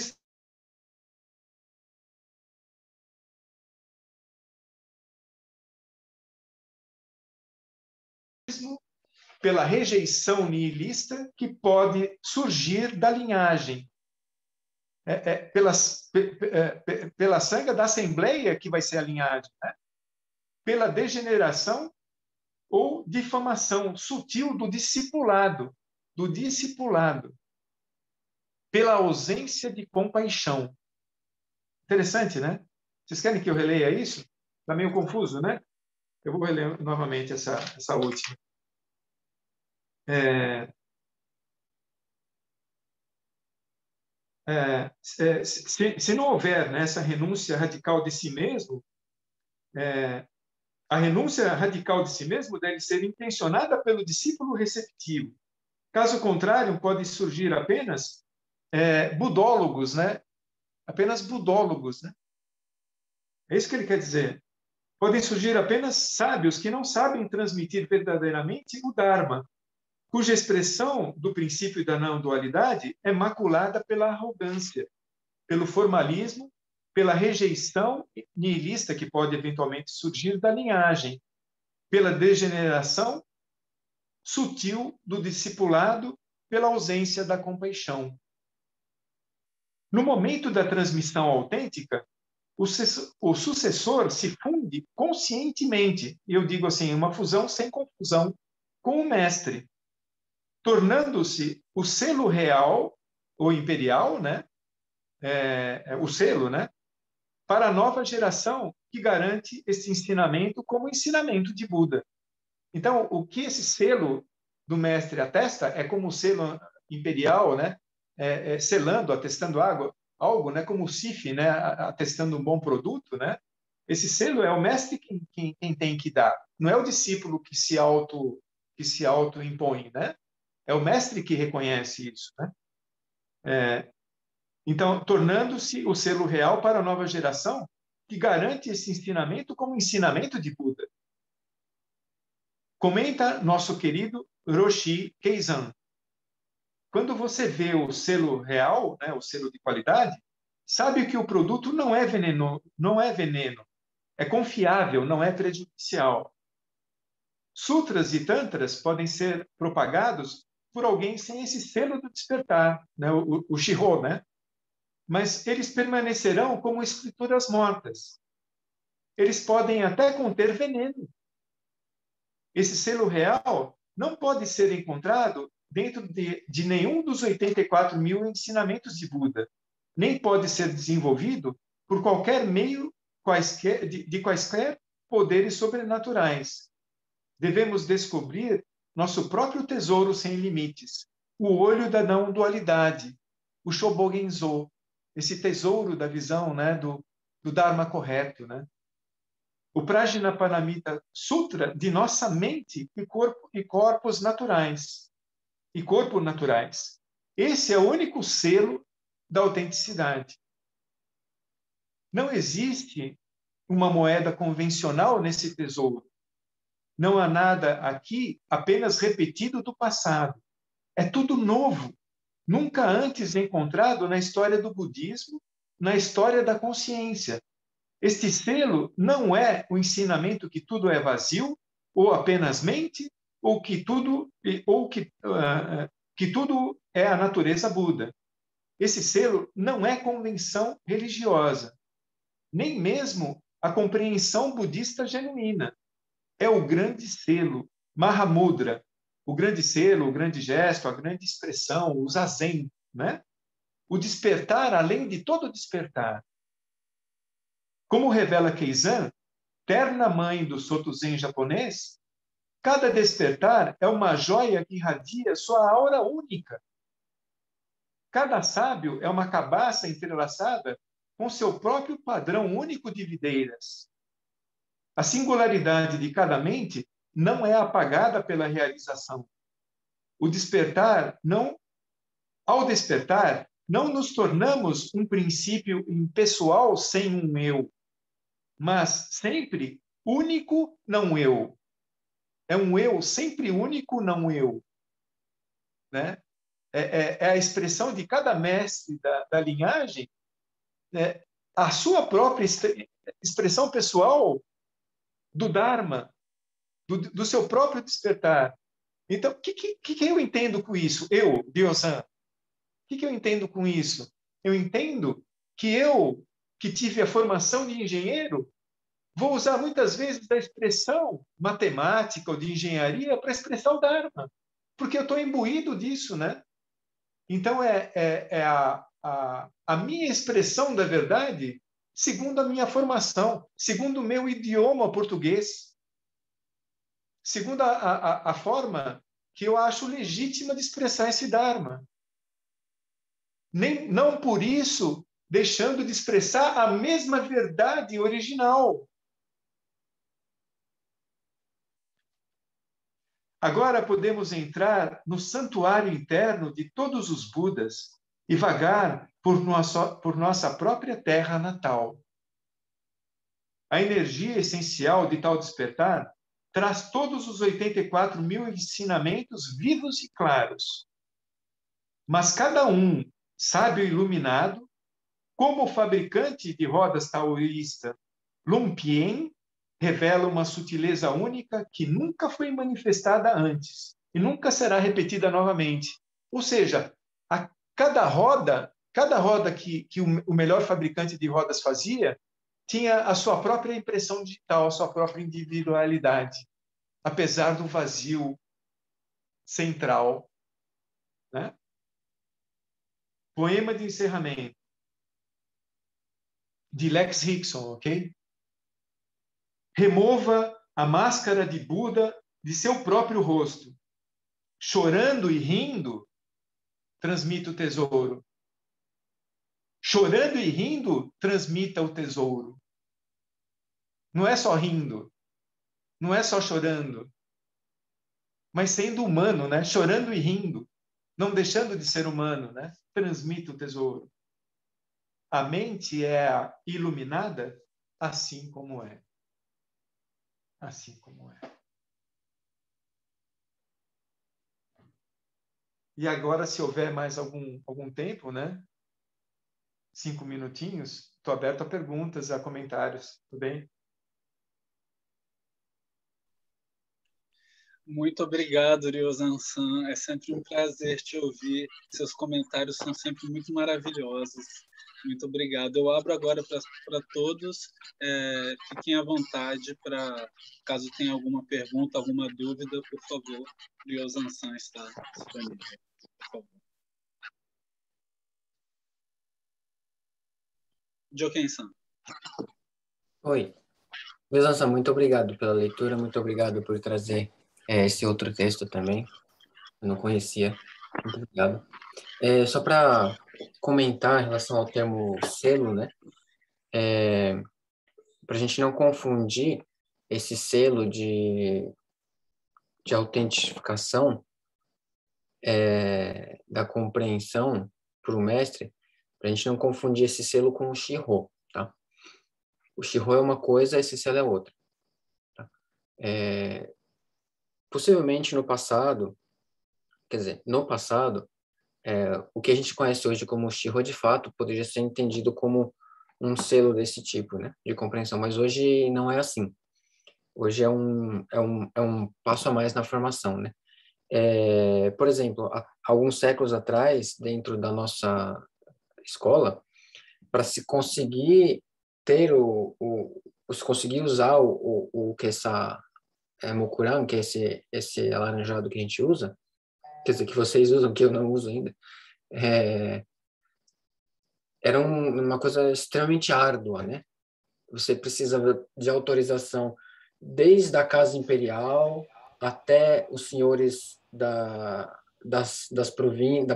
pela rejeição nihilista que pode surgir da linhagem. Pela sanga da assembleia que vai ser a linhagem, né? Pela degeneração ou difamação sutil do discipulado, pela ausência de compaixão. Interessante, né? Vocês querem que eu releia isso? Está meio confuso, né? Eu vou reler novamente essa última. Se não houver, né, essa renúncia radical de si mesmo, a renúncia radical de si mesmo deve ser intencionada pelo discípulo receptivo. Caso contrário, pode surgir apenas budólogos, né? Apenas budólogos, né? É isso que ele quer dizer. Podem surgir apenas sábios que não sabem transmitir verdadeiramente o Dharma, cuja expressão do princípio da não-dualidade é maculada pela arrogância, pelo formalismo, pela rejeição nihilista que pode eventualmente surgir da linhagem, pela degeneração sutil do discipulado, pela ausência da compaixão. No momento da transmissão autêntica, o sucessor se funde conscientemente, eu digo assim, uma fusão sem confusão, com o mestre, tornando-se o selo real ou imperial, né? O selo, né? Para a nova geração que garante esse ensinamento como ensinamento de Buda. Então, o que esse selo do mestre atesta é como o selo imperial, né? Selando, atestando algo, né? Como o CIF, né? Atestando um bom produto, né? Esse selo é o mestre quem tem que dar. Não é o discípulo que se auto impõe, né? É o mestre que reconhece isso, né? Então, tornando-se o selo real para a nova geração que garante esse ensinamento como ensinamento de Buda. Comenta nosso querido Roshi Keizan. Quando você vê o selo real, né, o selo de qualidade, sabe que o produto não é veneno, é confiável, não é prejudicial. Sutras e tantras podem ser propagados por alguém sem esse selo do despertar, né, o Shiho, né? Mas eles permanecerão como escrituras mortas. Eles podem até conter veneno. Esse selo real não pode ser encontrado dentro de nenhum dos 84 mil ensinamentos de Buda, nem pode ser desenvolvido por qualquer meio de quaisquer poderes sobrenaturais. Devemos descobrir nosso próprio tesouro sem limites, o olho da não-dualidade, o Shobogenzo, esse tesouro da visão, né, do Dharma correto, né? O Prajnaparamita Sutra de nossa mente e corpos naturais. Esse é o único selo da autenticidade. Não existe uma moeda convencional nesse tesouro. Não há nada aqui apenas repetido do passado. É tudo novo, nunca antes encontrado na história do budismo, na história da consciência. Este selo não é o ensinamento que tudo é vazio, ou apenas mente, ou que tudo é a natureza Buda. Esse selo não é convenção religiosa, nem mesmo a compreensão budista genuína. É o grande selo, Mahamudra, o grande selo, o grande gesto, a grande expressão, o zazen, né? O despertar além de todo despertar. Como revela Keizan, terna mãe do Soto Zen japonês, cada despertar é uma joia que irradia sua aura única. Cada sábio é uma cabaça entrelaçada com seu próprio padrão único de videiras. A singularidade de cada mente não é apagada pela realização. Ao despertar, não nos tornamos um princípio impessoal sem um eu, mas sempre único, não eu. É um eu sempre único, não eu. Né? É a expressão de cada mestre da linhagem, né? A sua própria expressão pessoal do Dharma, do seu próprio despertar. Então, o que eu entendo com isso? Eu, Diozan, o que eu entendo com isso? Eu entendo que eu, que tive a formação de engenheiro, vou usar muitas vezes da expressão matemática ou de engenharia para expressar o Dharma, porque eu estou imbuído disso, né? Então, é a minha expressão da verdade segundo a minha formação, segundo o meu idioma português, segundo a forma que eu acho legítima de expressar esse Dharma. Não por isso deixando de expressar a mesma verdade original. Agora podemos entrar no santuário interno de todos os Budas e vagar por nossa própria terra natal. A energia essencial de tal despertar traz todos os 84 mil ensinamentos vivos e claros. Mas cada um, sábio e iluminado, como o fabricante de rodas taoísta Lumpien, revela uma sutileza única que nunca foi manifestada antes e nunca será repetida novamente. Ou seja, cada roda que o melhor fabricante de rodas fazia, tinha a sua própria impressão digital, a sua própria individualidade, apesar do vazio central. Né? Poema de encerramento, de Lex Rickson, ok? Remova a máscara de Buda de seu próprio rosto. Chorando e rindo, transmita o tesouro. Chorando e rindo, transmita o tesouro. Não é só rindo, não é só chorando, mas sendo humano, né? Chorando e rindo, não deixando de ser humano, né? Transmita o tesouro. A mente é iluminada assim como é. Assim como é. E agora, se houver mais algum tempo, né? 5 minutinhos, estou aberto a perguntas, a comentários, tudo bem? Muito obrigado, Ryozan-san. É sempre um prazer te ouvir. Seus comentários são sempre muito maravilhosos. Muito obrigado. Eu abro agora para todos. Fiquem à vontade para, caso tenha alguma pergunta, alguma dúvida, por favor. Ryozan-san está disponível. Por favor. Joken-san. Oi. Ryozan-san, muito obrigado pela leitura, muito obrigado por trazer esse outro texto também. Eu não conhecia. Muito obrigado. Só para comentar em relação ao termo selo, né? Para a gente não confundir esse selo de autentificação da compreensão para o mestre, para a gente não confundir esse selo com o Shiho, tá? O Shiho é uma coisa, esse selo é outra. Tá? Possivelmente no passado, o que a gente conhece hoje como Shiho, de fato, poderia ser entendido como um selo desse tipo, né, de compreensão, mas hoje não é assim. Hoje é um passo a mais na formação, né? Por exemplo, há alguns séculos atrás, dentro da nossa escola, para se conseguir ter se conseguir usar o Kessa Mokuran, que é esse alaranjado que a gente usa, quer dizer, que vocês usam, que eu não uso ainda, era uma coisa extremamente árdua, né? Você precisa de autorização desde a Casa Imperial até os senhores da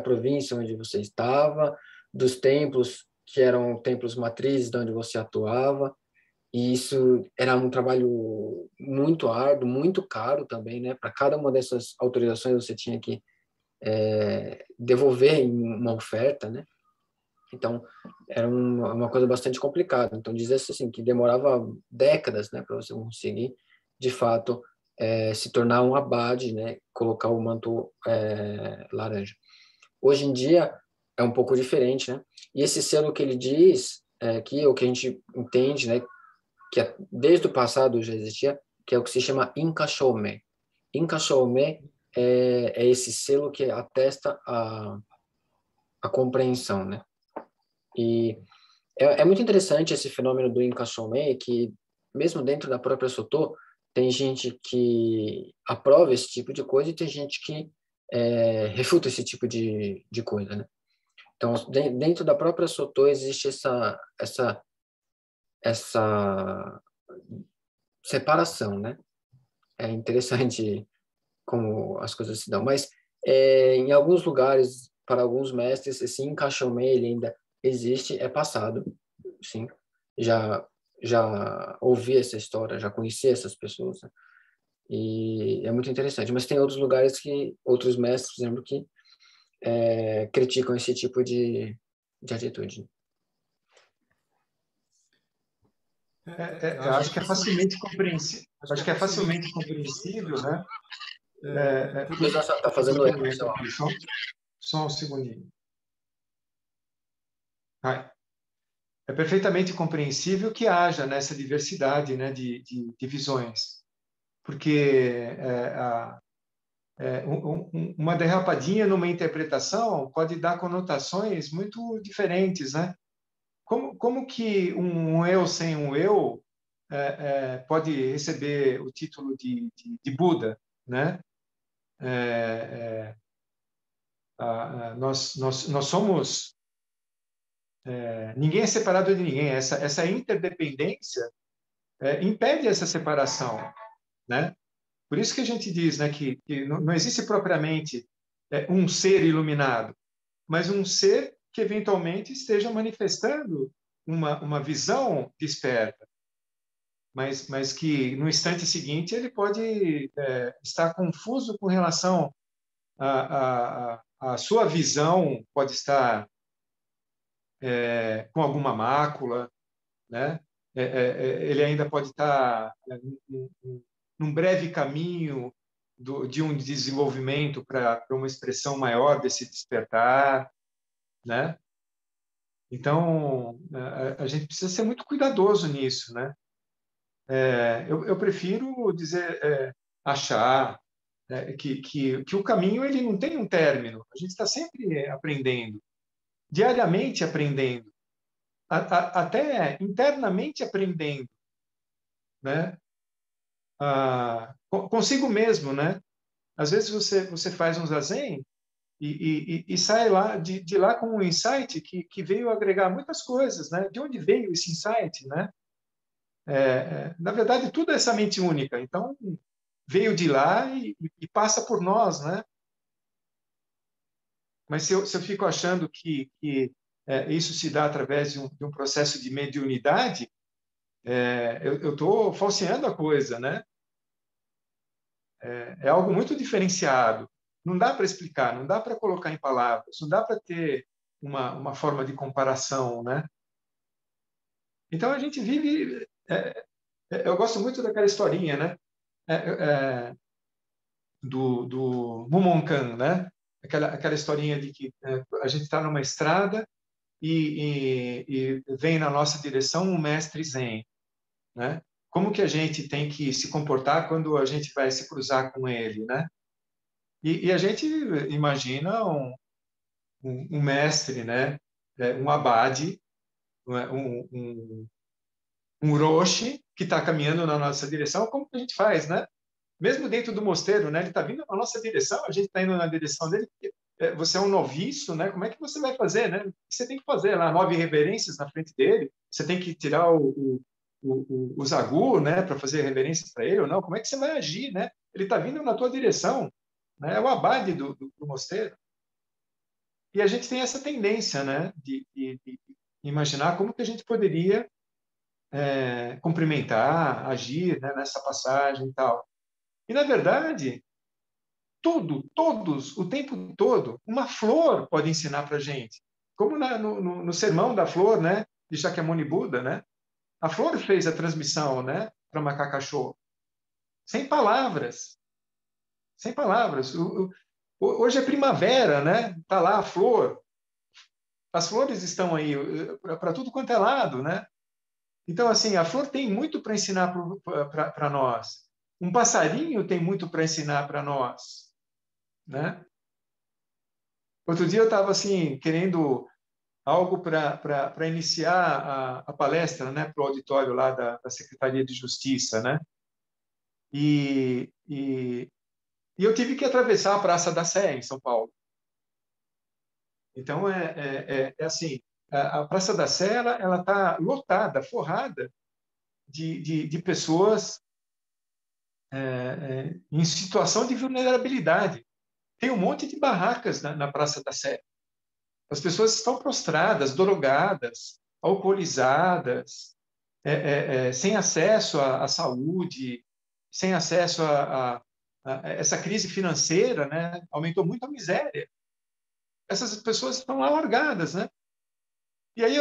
província onde você estava, dos templos que eram templos matrizes de onde você atuava, e isso era um trabalho muito árduo, muito caro também, né? Para cada uma dessas autorizações você tinha que devolver em uma oferta, né? Então, era uma coisa bastante complicada. Então, dizia-se assim, que demorava décadas, né, para você conseguir, de fato, se tornar um abade, né, colocar o manto laranja. Hoje em dia, é um pouco diferente, né? E esse selo que ele diz, que o que a gente entende, né, que desde o passado já existia, que é o que se chama Inca Shome. Inca Shome é esse selo que atesta a compreensão, né? E é muito interessante esse fenômeno do Inca Shome, que mesmo dentro da própria Sotô, tem gente que aprova esse tipo de coisa e tem gente que refuta esse tipo de coisa, né? Então, dentro da própria Sotô existe essa separação, né? É interessante como as coisas se dão, mas em alguns lugares, para alguns mestres, esse encaixamento ele ainda existe, é passado, sim. Já ouvi essa história, já conheci essas pessoas, né? E é muito interessante. Mas tem outros lugares que outros mestres, por exemplo, que criticam esse tipo de atitude. Eu acho que é facilmente compreensível. Acho que é facilmente compreensível, né? O pessoal está fazendo eco, sei lá. Só um segundinho. É perfeitamente compreensível que haja nessa diversidade, né, de visões, porque uma derrapadinha numa interpretação pode dar conotações muito diferentes, né? Como que um eu sem um eu pode receber o título de Buda, né? Nós somos ninguém é separado de ninguém. Essa interdependência impede essa separação, né? Por isso que a gente diz, né, que não existe propriamente um ser iluminado, mas um ser que eventualmente esteja manifestando uma visão desperta, mas que no instante seguinte ele pode estar confuso com relação à sua visão, pode estar com alguma mácula, né? Ele ainda pode estar num breve caminho de um desenvolvimento para uma expressão maior desse despertar, né? Então, a gente precisa ser muito cuidadoso nisso, né? Eu prefiro dizer, achar que o caminho ele não tem um término. A gente está sempre aprendendo, diariamente aprendendo, até internamente aprendendo, né? Consigo mesmo, né? Às vezes você faz um zazen e sai lá de lá com um insight que veio agregar muitas coisas, né? De onde veio esse insight, né? Na verdade, tudo é essa mente única. Então, veio de lá e passa por nós, né? Mas se eu fico achando que isso se dá através de um processo de mediunidade, eu estou falseando a coisa, né? É algo muito diferenciado. Não dá para explicar, não dá para colocar em palavras, não dá para ter uma forma de comparação, né? Então a gente vive. Eu gosto muito daquela historinha, né? Do Mumonkan, né? Aquela historinha de que a gente está numa estrada e vem na nossa direção um mestre Zen, né? Como que a gente tem que se comportar quando a gente vai se cruzar com ele, né? E a gente imagina um mestre, né? Um abade, um roshi que está caminhando na nossa direção. Como que a gente faz, né? Mesmo dentro do mosteiro, né? Ele está vindo na nossa direção, a gente está indo na direção dele. Você é um noviço, né? Como é que você vai fazer, né? O que você tem que fazer lá? 9 reverências na frente dele. Você tem que tirar o zagu, né? Para fazer reverências para ele ou não? Como é que você vai agir, né? Ele está vindo na tua direção, né? É o abade do mosteiro. E a gente tem essa tendência, né? De imaginar como que a gente poderia cumprimentar, agir, né? Nessa passagem e tal. E, na verdade, todos, o tempo todo, uma flor pode ensinar para a gente como no sermão da flor, né, de Shakyamuni Buda, né? A flor fez a transmissão, né, para Macacachô, sem palavras, sem palavras. Hoje é primavera, né? Tá lá a flor, as flores estão aí para tudo quanto é lado, né? Então, assim, a flor tem muito para ensinar para nós. Um passarinho tem muito para ensinar para nós, né? Outro dia eu estava assim querendo algo para iniciar a palestra, né, para o auditório lá da Secretaria de Justiça, né? E eu tive que atravessar a Praça da Sé, em São Paulo. Então, é assim, a Praça da Sé, ela está lotada, forrada de pessoas em situação de vulnerabilidade. Tem um monte de barracas na Praça da Sé. As pessoas estão prostradas, drogadas, alcoolizadas, sem acesso à saúde, sem acesso a essa crise financeira, né? Aumentou muito a miséria. Essas pessoas estão lá largadas, né? E aí,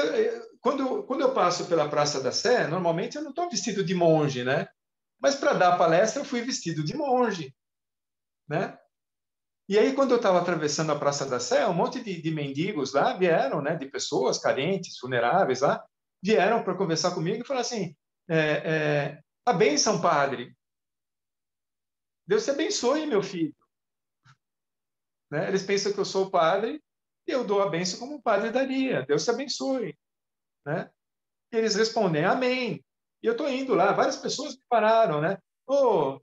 quando eu passo pela Praça da Sé, normalmente eu não estou vestido de monge, né? Mas para dar a palestra eu fui vestido de monge, né? E aí, quando eu estava atravessando a Praça da Sé, um monte de mendigos lá vieram, né? De pessoas carentes, vulneráveis lá, vieram para conversar comigo e falaram assim: a bênção, padre. Deus te abençoe, meu filho. Né? Eles pensam que eu sou o padre e eu dou a bênção como o padre daria. Deus te abençoe. Né? E eles respondem, amém. E eu estou indo lá, várias pessoas me pararam, né? Ô,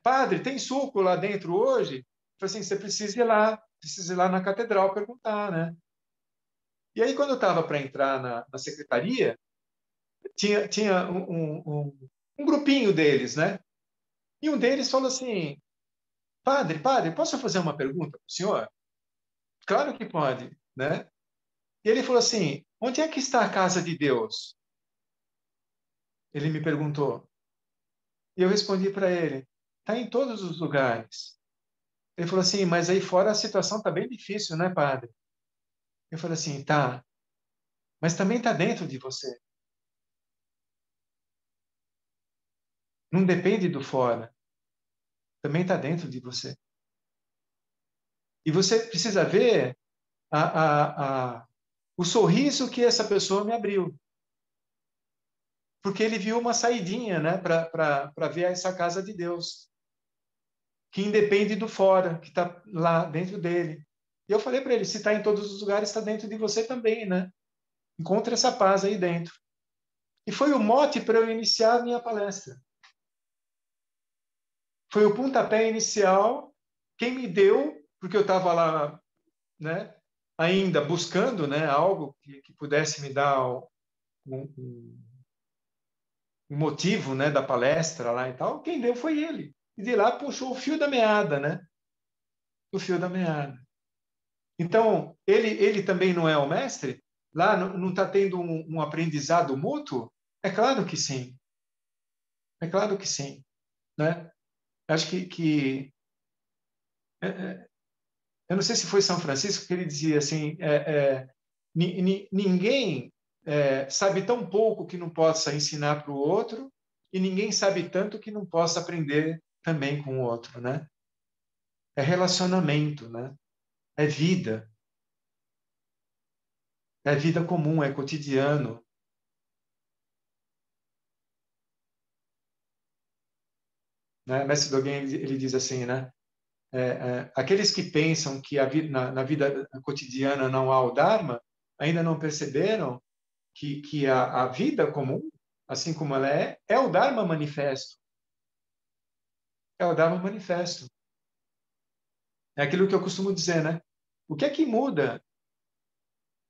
padre, tem suco lá dentro hoje? Eu falei assim, você precisa ir lá na catedral perguntar, né? E aí, quando eu estava para entrar na secretaria, tinha um grupinho deles, né? E um deles falou assim, padre, posso fazer uma pergunta para o senhor? Claro que pode, né? E ele falou assim, onde é que está a casa de Deus? Ele me perguntou. E eu respondi para ele, está em todos os lugares. Ele falou assim, mas aí fora a situação está bem difícil, né, padre? Eu falei assim, tá, mas também está dentro de você. Não depende do fora, também está dentro de você. E você precisa ver o sorriso que essa pessoa me abriu. Porque ele viu uma saidinha, né, para ver essa casa de Deus, que independe do fora, que está lá dentro dele. E eu falei para ele, se está em todos os lugares, está dentro de você também, né? Encontre essa paz aí dentro. E foi o mote para eu iniciar a minha palestra. Foi o pontapé inicial, quem me deu, porque eu estava lá, né, ainda buscando, né, algo que pudesse me dar um motivo, né, da palestra lá e tal. Quem deu foi ele. E de lá puxou o fio da meada, né? O fio da meada. Então, ele também não é o mestre? Lá não está tendo um aprendizado mútuo? É claro que sim. É claro que sim. Né? Acho que eu não sei se foi São Francisco que ele dizia assim, ninguém sabe tão pouco que não possa ensinar para o outro e ninguém sabe tanto que não possa aprender também com o outro, né? É relacionamento, né? É vida. É vida comum, é cotidiano. Né? Mestre Dogen, ele diz assim, né? Aqueles que pensam que na vida cotidiana não há o Dharma, ainda não perceberam que a vida comum, assim como ela é o Dharma manifesto. É o Dharma manifesto. É aquilo que eu costumo dizer, né? O que é que muda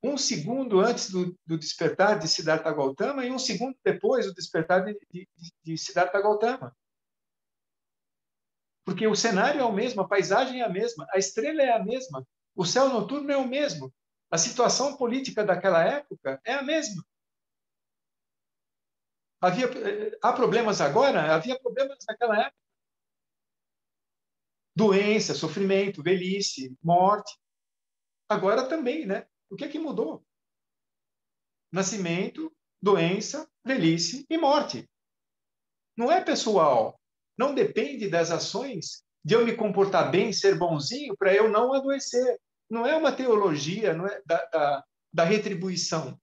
um segundo antes do despertar de Siddhartha Gautama e um segundo depois do despertar de Siddhartha Gautama? Porque o cenário é o mesmo, a paisagem é a mesma, a estrela é a mesma, o céu noturno é o mesmo, a situação política daquela época é a mesma. Há problemas agora? Havia problemas naquela época. Doença, sofrimento, velhice, morte. Agora também, né? O que é que mudou? Nascimento, doença, velhice e morte. Não é pessoal. Não depende das ações de eu me comportar bem, ser bonzinho, para eu não adoecer. Não é uma teologia, não é da retribuição.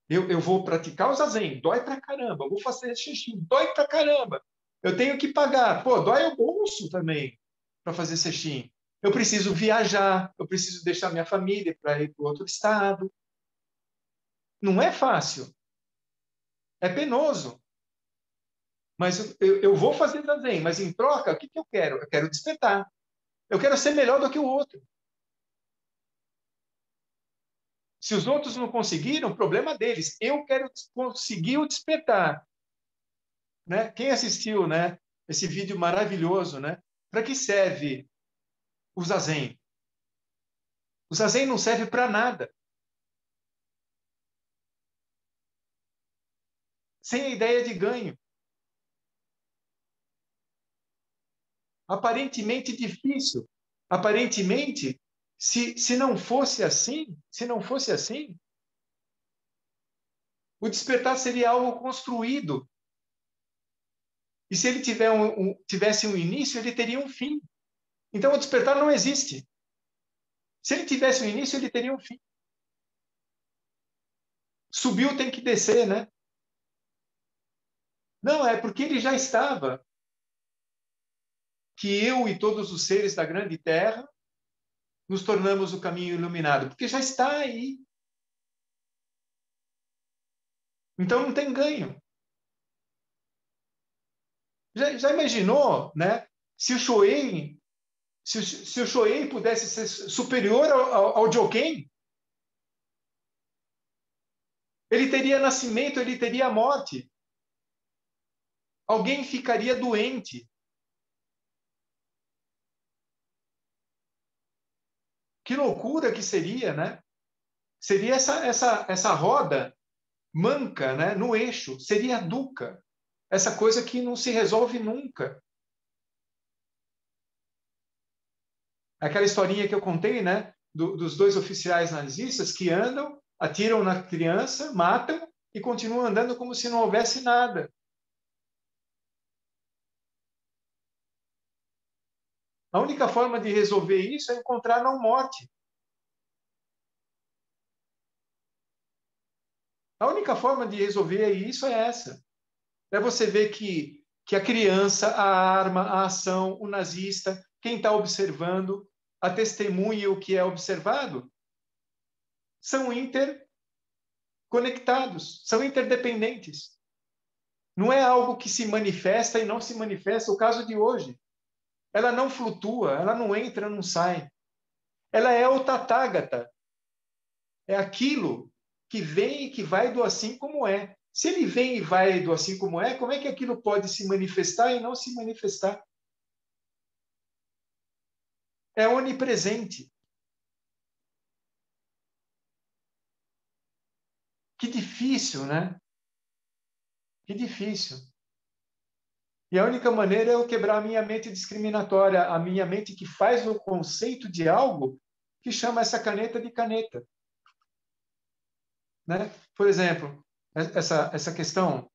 Eu vou praticar o zazen, dói pra caramba. Eu vou fazer xixi, dói pra caramba. Eu tenho que pagar. Pô, dói o bolso também para fazer xixi. Eu preciso viajar, eu preciso deixar minha família para ir para outro estado. Não é fácil. É penoso. Mas eu vou fazer zazen, mas em troca, o que eu quero? Eu quero despertar. Eu quero ser melhor do que o outro. Se os outros não conseguiram, problema deles. Eu quero conseguir o despertar. Né? Quem assistiu, né, esse vídeo maravilhoso, né? Para que serve o zazen? O zazen não serve para nada. Sem a ideia de ganho. Aparentemente difícil. Aparentemente, se não fosse assim, o despertar seria algo construído. E se ele tivesse um início, ele teria um fim. Então, o despertar não existe. Se ele tivesse um início, ele teria um fim. Subiu, tem que descer, né? Não, é porque ele já estava. Que eu e todos os seres da grande terra nos tornamos o caminho iluminado. Porque já está aí. Então, não tem ganho. Já imaginou, né? Se o Shoei, se o Shoei pudesse ser superior ao Joken, ele teria nascimento, ele teria morte. Alguém ficaria doente. Que loucura que seria, né? Seria essa roda manca, né, no eixo. Seria a dukkha. Essa coisa que não se resolve nunca. Aquela historinha que eu contei, né, dos dois oficiais nazistas que andam, atiram na criança, matam e continuam andando como se não houvesse nada. A única forma de resolver isso é encontrar a não morte. A única forma de resolver isso é essa. É você ver que a criança, a arma, a ação, o nazista, quem está observando, a testemunha e o que é observado, são interconectados, são interdependentes. Não é algo que se manifesta e não se manifesta. O caso de hoje, ela não flutua, ela não entra, não sai. Ela é o Tathagata. É aquilo que vem e que vai do assim como é. Se ele vem e vai do assim como é, como é que aquilo pode se manifestar e não se manifestar? É onipresente. Que difícil, né? Que difícil. E a única maneira é eu quebrar a minha mente discriminatória, a minha mente que faz o conceito de algo que chama essa caneta de caneta. Né? Por exemplo, essa questão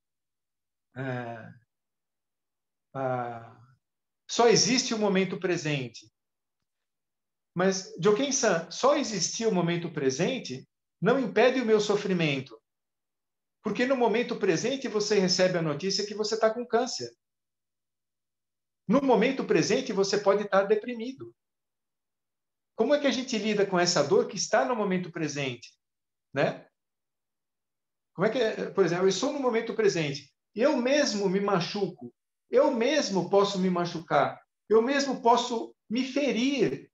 só existe o momento presente. Mas, Joken-san, só existir o momento presente não impede o meu sofrimento. Porque no momento presente você recebe a notícia que você está com câncer. No momento presente você pode estar deprimido. Como é que a gente lida com essa dor que está no momento presente? Né? Como é que, por exemplo, eu estou no momento presente. Eu mesmo me machuco. Eu mesmo posso me machucar. Eu mesmo posso me ferir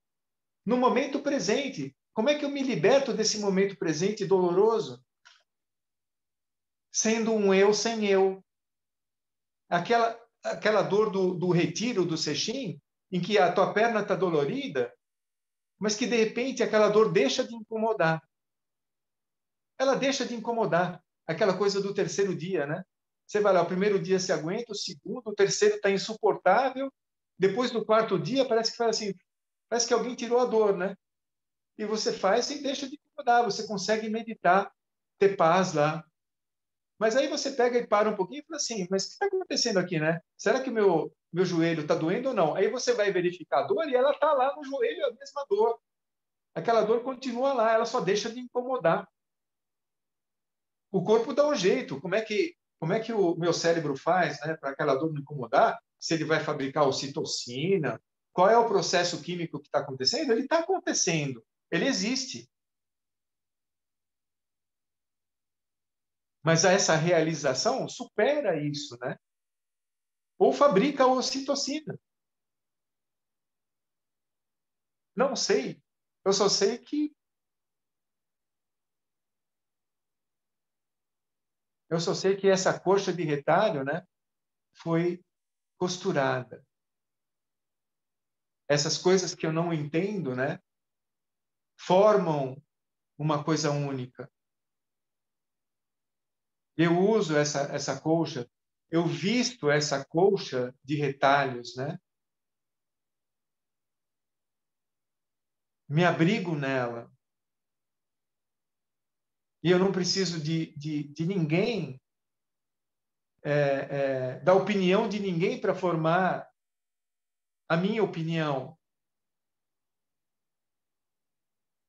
no momento presente. Como é que eu me liberto desse momento presente doloroso? Sendo um eu sem eu. Aquela dor do retiro, do sesshin, em que a tua perna está dolorida, mas que de repente aquela dor deixa de incomodar. Ela deixa de incomodar. Aquela coisa do terceiro dia, né? Você vai lá, o primeiro dia se aguenta, o segundo, o terceiro está insuportável. Depois do quarto dia, parece que faz assim, parece que alguém tirou a dor, né? e você faz e deixa de incomodar. Você consegue meditar, ter paz lá. Mas aí você pega e para um pouquinho e fala assim, mas o que está acontecendo aqui, né? Será que o meu joelho está doendo ou não? Aí você vai verificar a dor e ela está lá no joelho, a mesma dor. Aquela dor continua lá, ela só deixa de incomodar. O corpo dá um jeito. Como é que o meu cérebro faz, né, para aquela dor não incomodar? Se ele vai fabricar ocitocina? Qual é o processo químico que está acontecendo? Ele está acontecendo. Ele existe. Mas essa realização supera isso, né? Ou fabrica a ocitocina. Não sei. Eu só sei que essa coxa de retalho, né, foi costurada. Essas coisas que eu não entendo, né, formam uma coisa única. Eu uso essa colcha, eu visto essa colcha de retalhos, né? Me abrigo nela. E eu não preciso de ninguém, da opinião de ninguém para formar a minha opinião.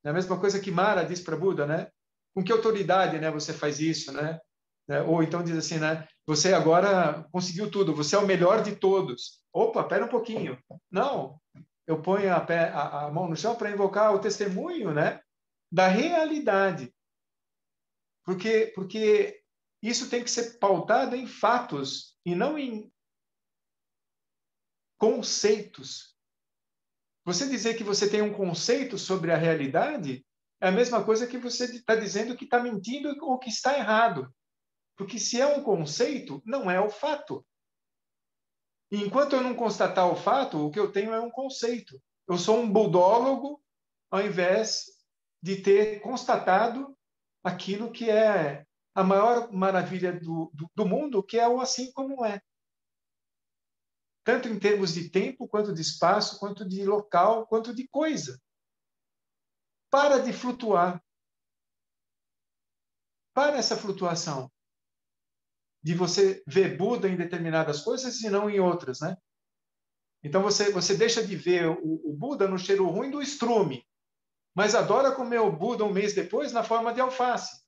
É a mesma coisa que Mara diz para Buda, né? Com que autoridade, né, você faz isso, né? Ou então diz assim, né? Você agora conseguiu tudo, você é o melhor de todos. Opa, espera um pouquinho. Não, eu ponho a mão no chão para invocar o testemunho, né, da realidade. Porque isso tem que ser pautado em fatos e não em conceitos. Você dizer que você tem um conceito sobre a realidade é a mesma coisa que você está dizendo que está mentindo ou que está errado. Porque se é um conceito, não é o fato. E enquanto eu não constatar o fato, o que eu tenho é um conceito. Eu sou um budólogo ao invés de ter constatado aquilo que é a maior maravilha do mundo, que é o assim como é. Tanto em termos de tempo, quanto de espaço, quanto de local, quanto de coisa. Para de flutuar. Para essa flutuação. De você ver Buda em determinadas coisas e não em outras, né? Então você deixa de ver o Buda no cheiro ruim do estrume, mas adora comer o Buda um mês depois na forma de alface.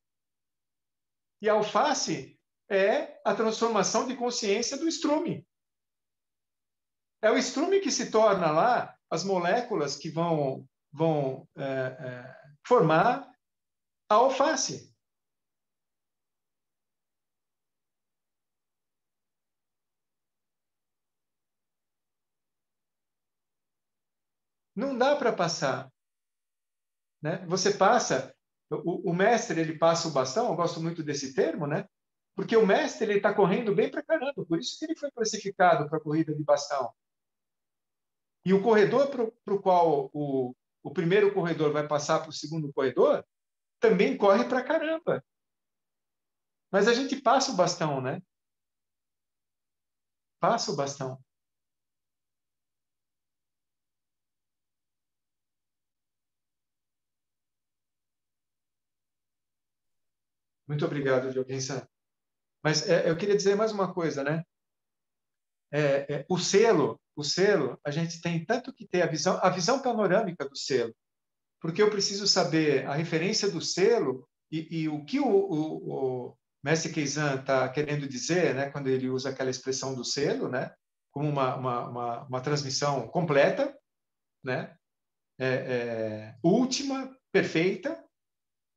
E a alface é a transformação de consciência do estrume. É o estrume que se torna lá as moléculas que vão formar a alface. Não dá para passar, né? Você passa, o mestre ele passa o bastão. Eu gosto muito desse termo, né? Porque o mestre ele está correndo bem para caramba, por isso que ele foi classificado para a corrida de bastão. E o corredor para o qual o primeiro corredor vai passar para o segundo corredor também corre para caramba. Mas a gente passa o bastão, né? Passa o bastão. Muito obrigado, Dioguinsa. Mas eu queria dizer mais uma coisa, né? O selo, a gente tem tanto que ter a visão panorâmica do selo, porque eu preciso saber a referência do selo e o que o Mestre Keizan está querendo dizer, né, quando ele usa aquela expressão do selo, né, como uma transmissão completa, né, última, perfeita,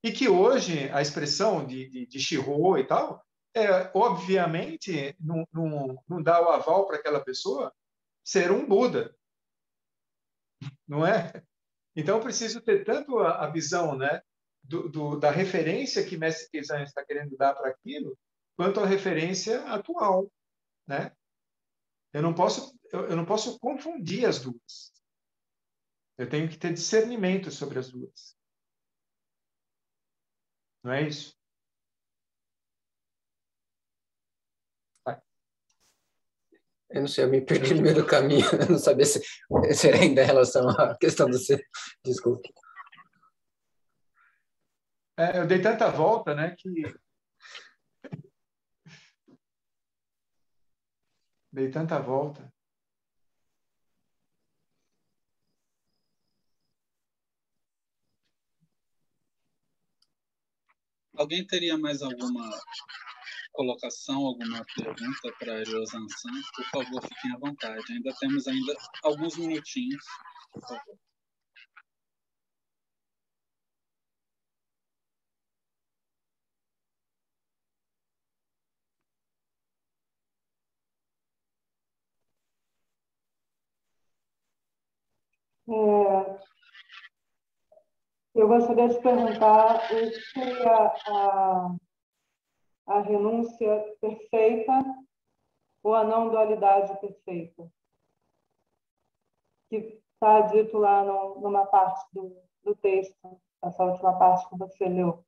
e que hoje a expressão de Shihou e tal, obviamente, não dá o aval para aquela pessoa ser um Buda, não é? Então, eu preciso ter tanto a visão, né, da referência que Mestre Keizan está querendo dar para aquilo, quanto a referência atual, né? Eu não posso confundir as duas. Eu tenho que ter discernimento sobre as duas. Não é isso? Vai. Eu não sei, eu me perdi no meio do caminho. Eu não sabia se era ainda em relação à questão do ser. Desculpe. eu dei tanta volta, né, que dei tanta volta. Alguém teria mais alguma colocação, alguma pergunta para Ariosan-san? Por favor, fiquem à vontade. Ainda temos alguns minutinhos, por favor. Eu gostaria de perguntar o que seria a renúncia perfeita ou a não dualidade perfeita, que está dito lá numa parte do texto, essa última parte que você leu.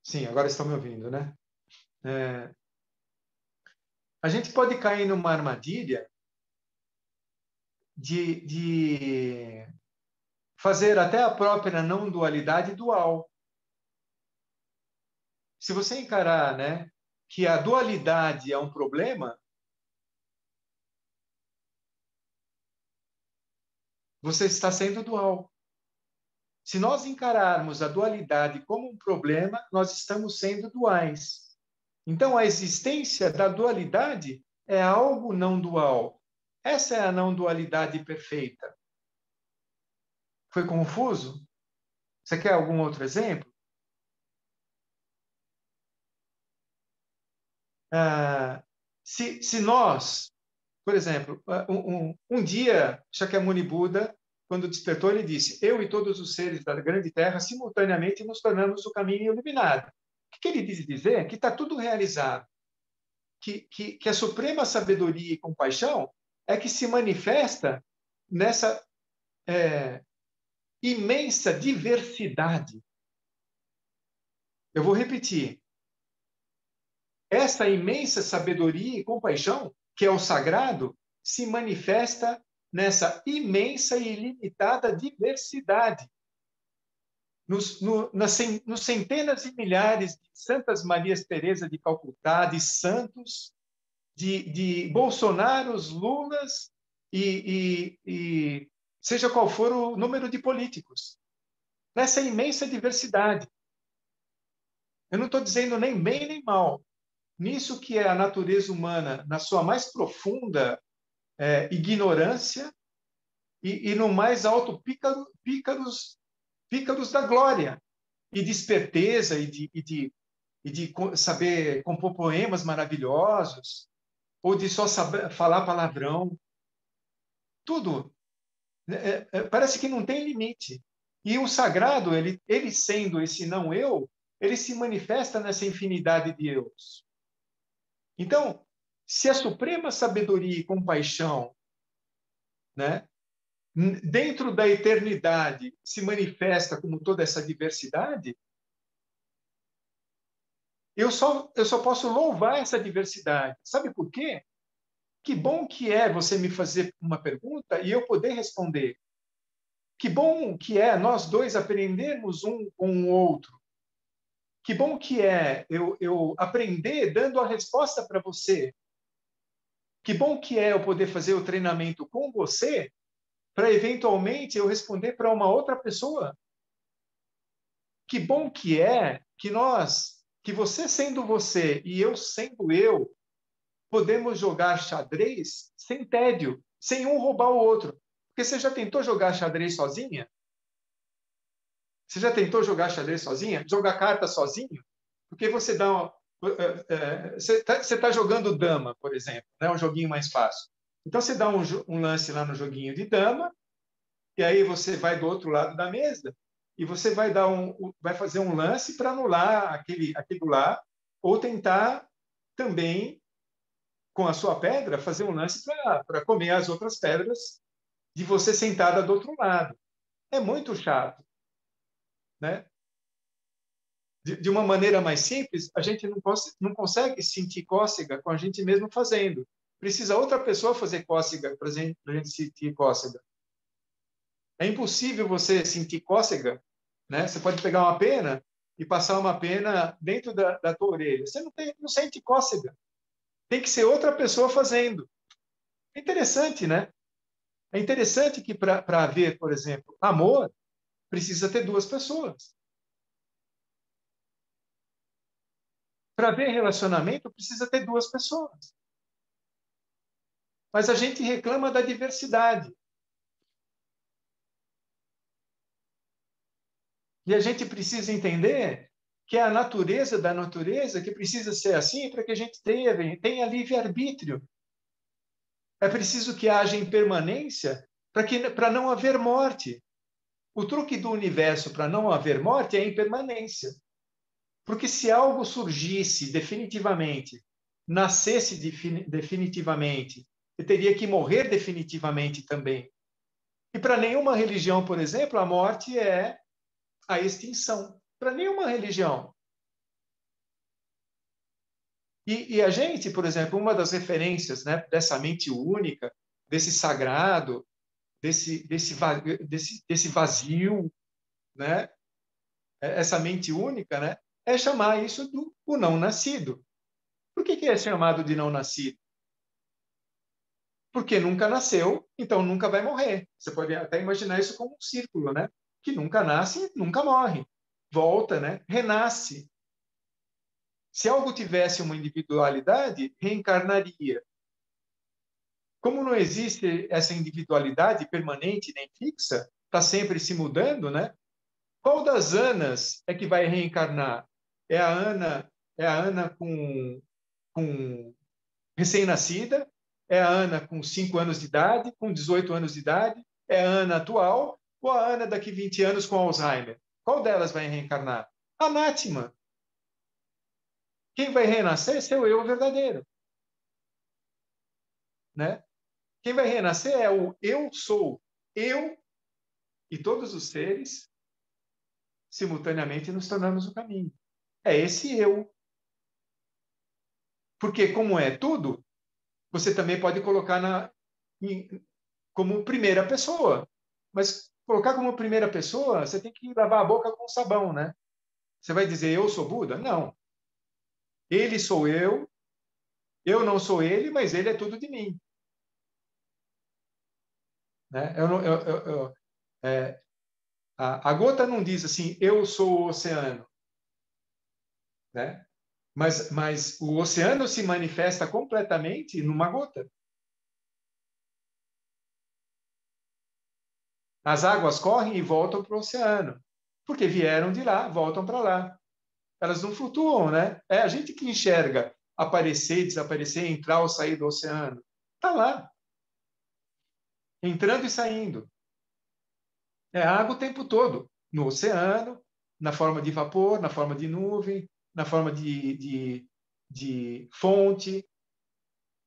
Sim, agora estão me ouvindo, né? A gente pode cair numa armadilha de fazer até a própria não dualidade dual. Se você encarar, né, que a dualidade é um problema, você está sendo dual. Se nós encararmos a dualidade como um problema, nós estamos sendo duais. Então, a existência da dualidade é algo não dual. Essa é a não dualidade perfeita. Foi confuso? Você quer algum outro exemplo? Se nós, por exemplo, um dia, Shakyamuni Buda, quando despertou, ele disse: eu e todos os seres da grande terra, simultaneamente, nos tornamos o caminho iluminado. O que ele diz dizer? Que está tudo realizado. Que a suprema sabedoria e compaixão é que se manifesta nessa imensa diversidade. Eu vou repetir. Essa imensa sabedoria e compaixão, que é o sagrado, se manifesta nessa imensa e ilimitada diversidade. Nos centenas e milhares de Santas Marias Teresa de Calcutá, de santos, de Bolsonaros, Lulas e seja qual for o número de políticos. Nessa imensa diversidade. Eu não estou dizendo nem bem nem mal. Nisso que é a natureza humana, na sua mais profunda ignorância e no mais alto pícaros da glória e de esperteza e de saber compor poemas maravilhosos ou de só saber falar palavrão. Tudo. Parece que não tem limite. E o sagrado, ele sendo esse não eu, ele se manifesta nessa infinidade de eus. Então, se a suprema sabedoria e compaixão, né, dentro da eternidade se manifesta como toda essa diversidade, eu só posso louvar essa diversidade. Sabe por quê? Que bom que é você me fazer uma pergunta e eu poder responder. Que bom que é nós dois aprendermos um com o outro. Que bom que é eu aprender dando a resposta para você. Que bom que é eu poder fazer o treinamento com você para eventualmente eu responder para uma outra pessoa. Que bom que é que você sendo você e eu sendo eu, podemos jogar xadrez sem tédio, sem um roubar o outro. Porque você já tentou jogar xadrez sozinha? Você já tentou jogar xadrez sozinha? Jogar carta sozinho? Porque você dá você está jogando dama, por exemplo, né? Um joguinho mais fácil. Então, você dá um lance lá no joguinho de dama, e aí você vai do outro lado da mesa e você vai fazer um lance para anular aquilo lá, ou tentar também, com a sua pedra, fazer um lance para comer as outras pedras de você sentada do outro lado. É muito chato. né? De uma maneira mais simples, a gente não consegue sentir cócega com a gente mesmo fazendo. Precisa outra pessoa fazer cócega para a gente sentir cócega. É impossível você sentir cócega, né? Você pode pegar uma pena e passar uma pena dentro da tua orelha. Você não sente cócega. Tem que ser outra pessoa fazendo. É interessante, né? É interessante que para haver, por exemplo, amor, precisa ter duas pessoas. Para haver relacionamento, precisa ter duas pessoas. Mas a gente reclama da diversidade. E a gente precisa entender que é a natureza da natureza que precisa ser assim para que a gente tenha livre-arbítrio. É preciso que haja impermanência para não haver morte. O truque do universo para não haver morte é a impermanência. Porque se algo surgisse definitivamente, nascesse definitivamente, e teria que morrer definitivamente também. E para nenhuma religião, por exemplo, a morte é a extinção. Para nenhuma religião. E a gente, por exemplo, uma das referências, né, dessa mente única, desse sagrado, desse vazio, né, essa mente única, né, é chamar isso do o não nascido. Por que é chamado de não nascido? Porque nunca nasceu, então nunca vai morrer. Você pode até imaginar isso como um círculo, né? Que nunca nasce, nunca morre. Volta, né? Renasce. Se algo tivesse uma individualidade, reencarnaria. Como não existe essa individualidade permanente nem fixa, está sempre se mudando, né? Qual das Anas é que vai reencarnar? É a Ana com recém-nascida? É a Ana com 5 anos de idade, com 18 anos de idade? É a Ana atual ou a Ana daqui 20 anos com Alzheimer? Qual delas vai reencarnar? A Nátima. Quem vai renascer é o eu verdadeiro. Né? Quem vai renascer é o eu sou. Eu e todos os seres simultaneamente nos tornamos o caminho. É esse eu. Porque como é tudo, você também pode colocar como primeira pessoa. Mas colocar como primeira pessoa, você tem que lavar a boca com sabão, né? Você vai dizer eu sou Buda? Não. Ele sou eu não sou ele, mas ele é tudo de mim. Né? A gota não diz assim, eu sou o oceano. Né? Mas o oceano se manifesta completamente numa gota. As águas correm e voltam para o oceano, porque vieram de lá, voltam para lá. Elas não flutuam, né? É a gente que enxerga aparecer, desaparecer, entrar ou sair do oceano. Está lá, entrando e saindo. É água o tempo todo, no oceano, na forma de vapor, na forma de nuvem, na forma de fonte,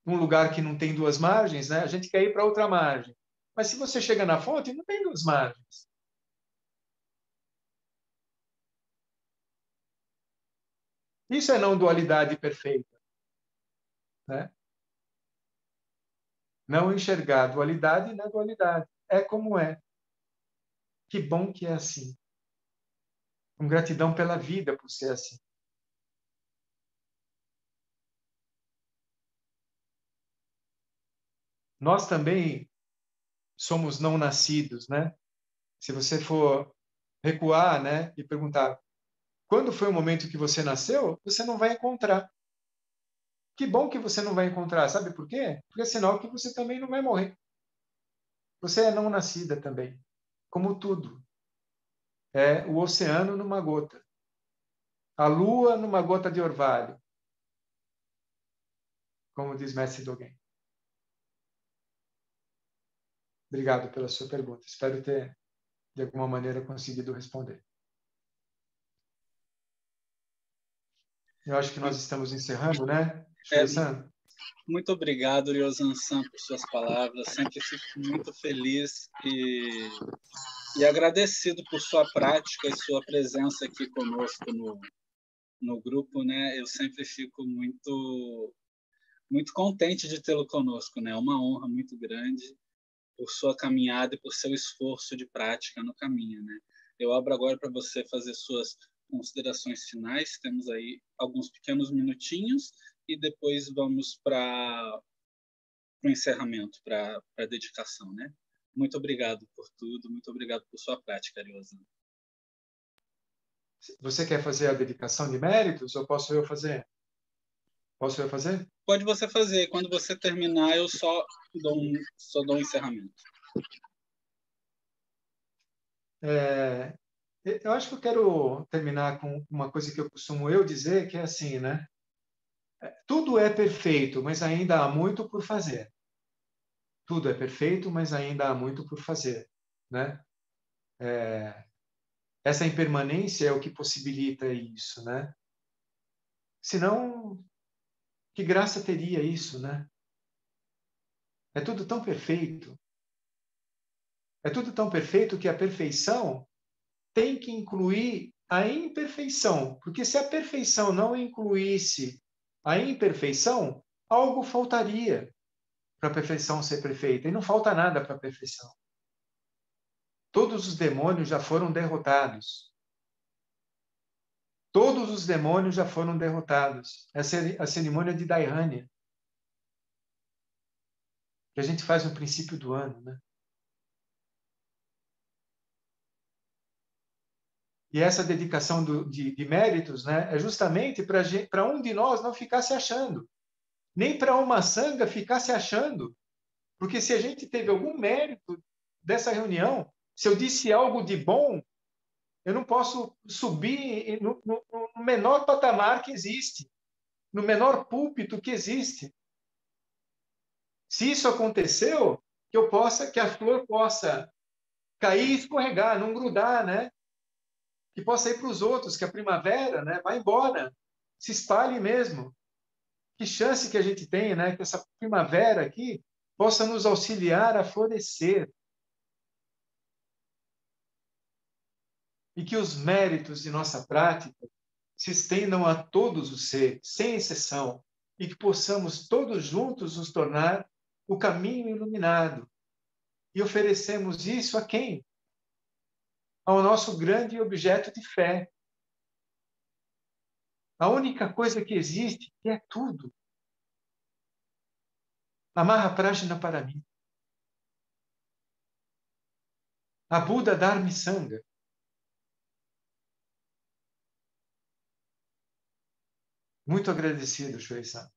um lugar que não tem duas margens, né? A gente quer ir para outra margem. Mas se você chega na fonte, não tem duas margens. Isso é não dualidade perfeita. Né? Não enxergar dualidade na dualidade. É como é. Que bom que é assim. Com gratidão pela vida por ser assim. Nós também somos não nascidos, né? Se você for recuar, né, e perguntar quando foi o momento que você nasceu, você não vai encontrar. Que bom que você não vai encontrar, sabe por quê? Porque é sinal que você também não vai morrer. Você é não nascida também, como tudo. É o oceano numa gota. A lua numa gota de orvalho, como diz Mestre Dogen. Obrigado pela sua pergunta. Espero ter, de alguma maneira, conseguido responder. Eu acho que nós estamos encerrando, né? É, Muito obrigado, Ryosan-san, por suas palavras. Sempre fico muito feliz e agradecido por sua prática e sua presença aqui conosco no grupo, né? Eu sempre fico muito contente de tê-lo conosco, né? É uma honra muito grande por sua caminhada e por seu esforço de prática no caminho, né? Eu abro agora para você fazer suas considerações finais. Temos aí alguns pequenos minutinhos e depois vamos para o encerramento, para a dedicação, né? Muito obrigado por tudo, muito obrigado por sua prática, Ryosan. Você quer fazer a dedicação de méritos ou posso eu fazer? Posso eu fazer? Pode você fazer. Quando você terminar, eu só dou um encerramento. Eu acho que eu quero terminar com uma coisa que eu costumo dizer, que é assim, né? Tudo é perfeito, mas ainda há muito por fazer. Tudo é perfeito, mas ainda há muito por fazer, né? Essa impermanência é o que possibilita isso, né? Senão, que graça teria isso, né? É tudo tão perfeito. É tudo tão perfeito que a perfeição tem que incluir a imperfeição, porque se a perfeição não incluísse a imperfeição, algo faltaria para a perfeição ser perfeita, e não falta nada para a perfeição. Todos os demônios já foram derrotados. Todos os demônios já foram derrotados. Essa é a cerimônia de Daianya, que a gente faz no princípio do ano, né? E essa dedicação de méritos, né, é justamente para um de nós não ficar se achando, nem para uma sanga ficar se achando. Porque se a gente teve algum mérito dessa reunião, se eu disse algo de bom, eu não posso subir no menor patamar que existe, no menor púlpito que existe. Se isso aconteceu, que a flor possa cair e escorregar, não grudar, né? Que possa ir para os outros, que a primavera, né, vá embora, se espalhe mesmo. Que chance que a gente tem, né, que essa primavera aqui possa nos auxiliar a florescer. E que os méritos de nossa prática se estendam a todos os seres, sem exceção, e que possamos todos juntos nos tornar o caminho iluminado. E oferecemos isso a quem? Ao nosso grande objeto de fé. A única coisa que existe, que é tudo. A Mahaprajna Paramita. A Buda Dharma Sangha. Muito agradecido, Shuei-san.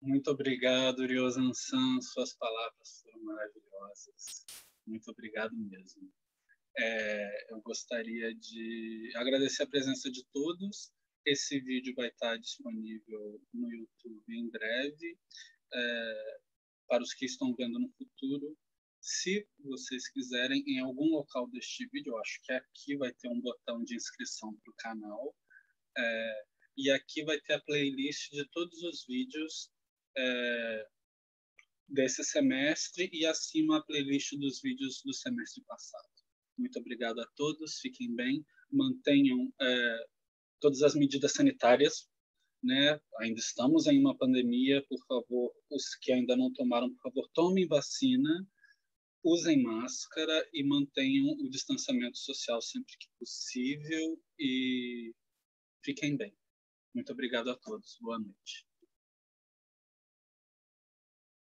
Muito obrigado, Ryosan-san. Suas palavras foram maravilhosas. Muito obrigado mesmo. Eu gostaria de agradecer a presença de todos. Esse vídeo vai estar disponível no YouTube em breve. Para os que estão vendo no futuro, se vocês quiserem, em algum local deste vídeo, eu acho que aqui vai ter um botão de inscrição para o canal. E aqui vai ter a playlist de todos os vídeos desse semestre e acima a playlist dos vídeos do semestre passado. Muito obrigado a todos, fiquem bem, mantenham todas as medidas sanitárias, né? Ainda estamos em uma pandemia, por favor, os que ainda não tomaram, por favor, tomem vacina, usem máscara e mantenham o distanciamento social sempre que possível e fiquem bem. Muito obrigado a todos. Boa noite.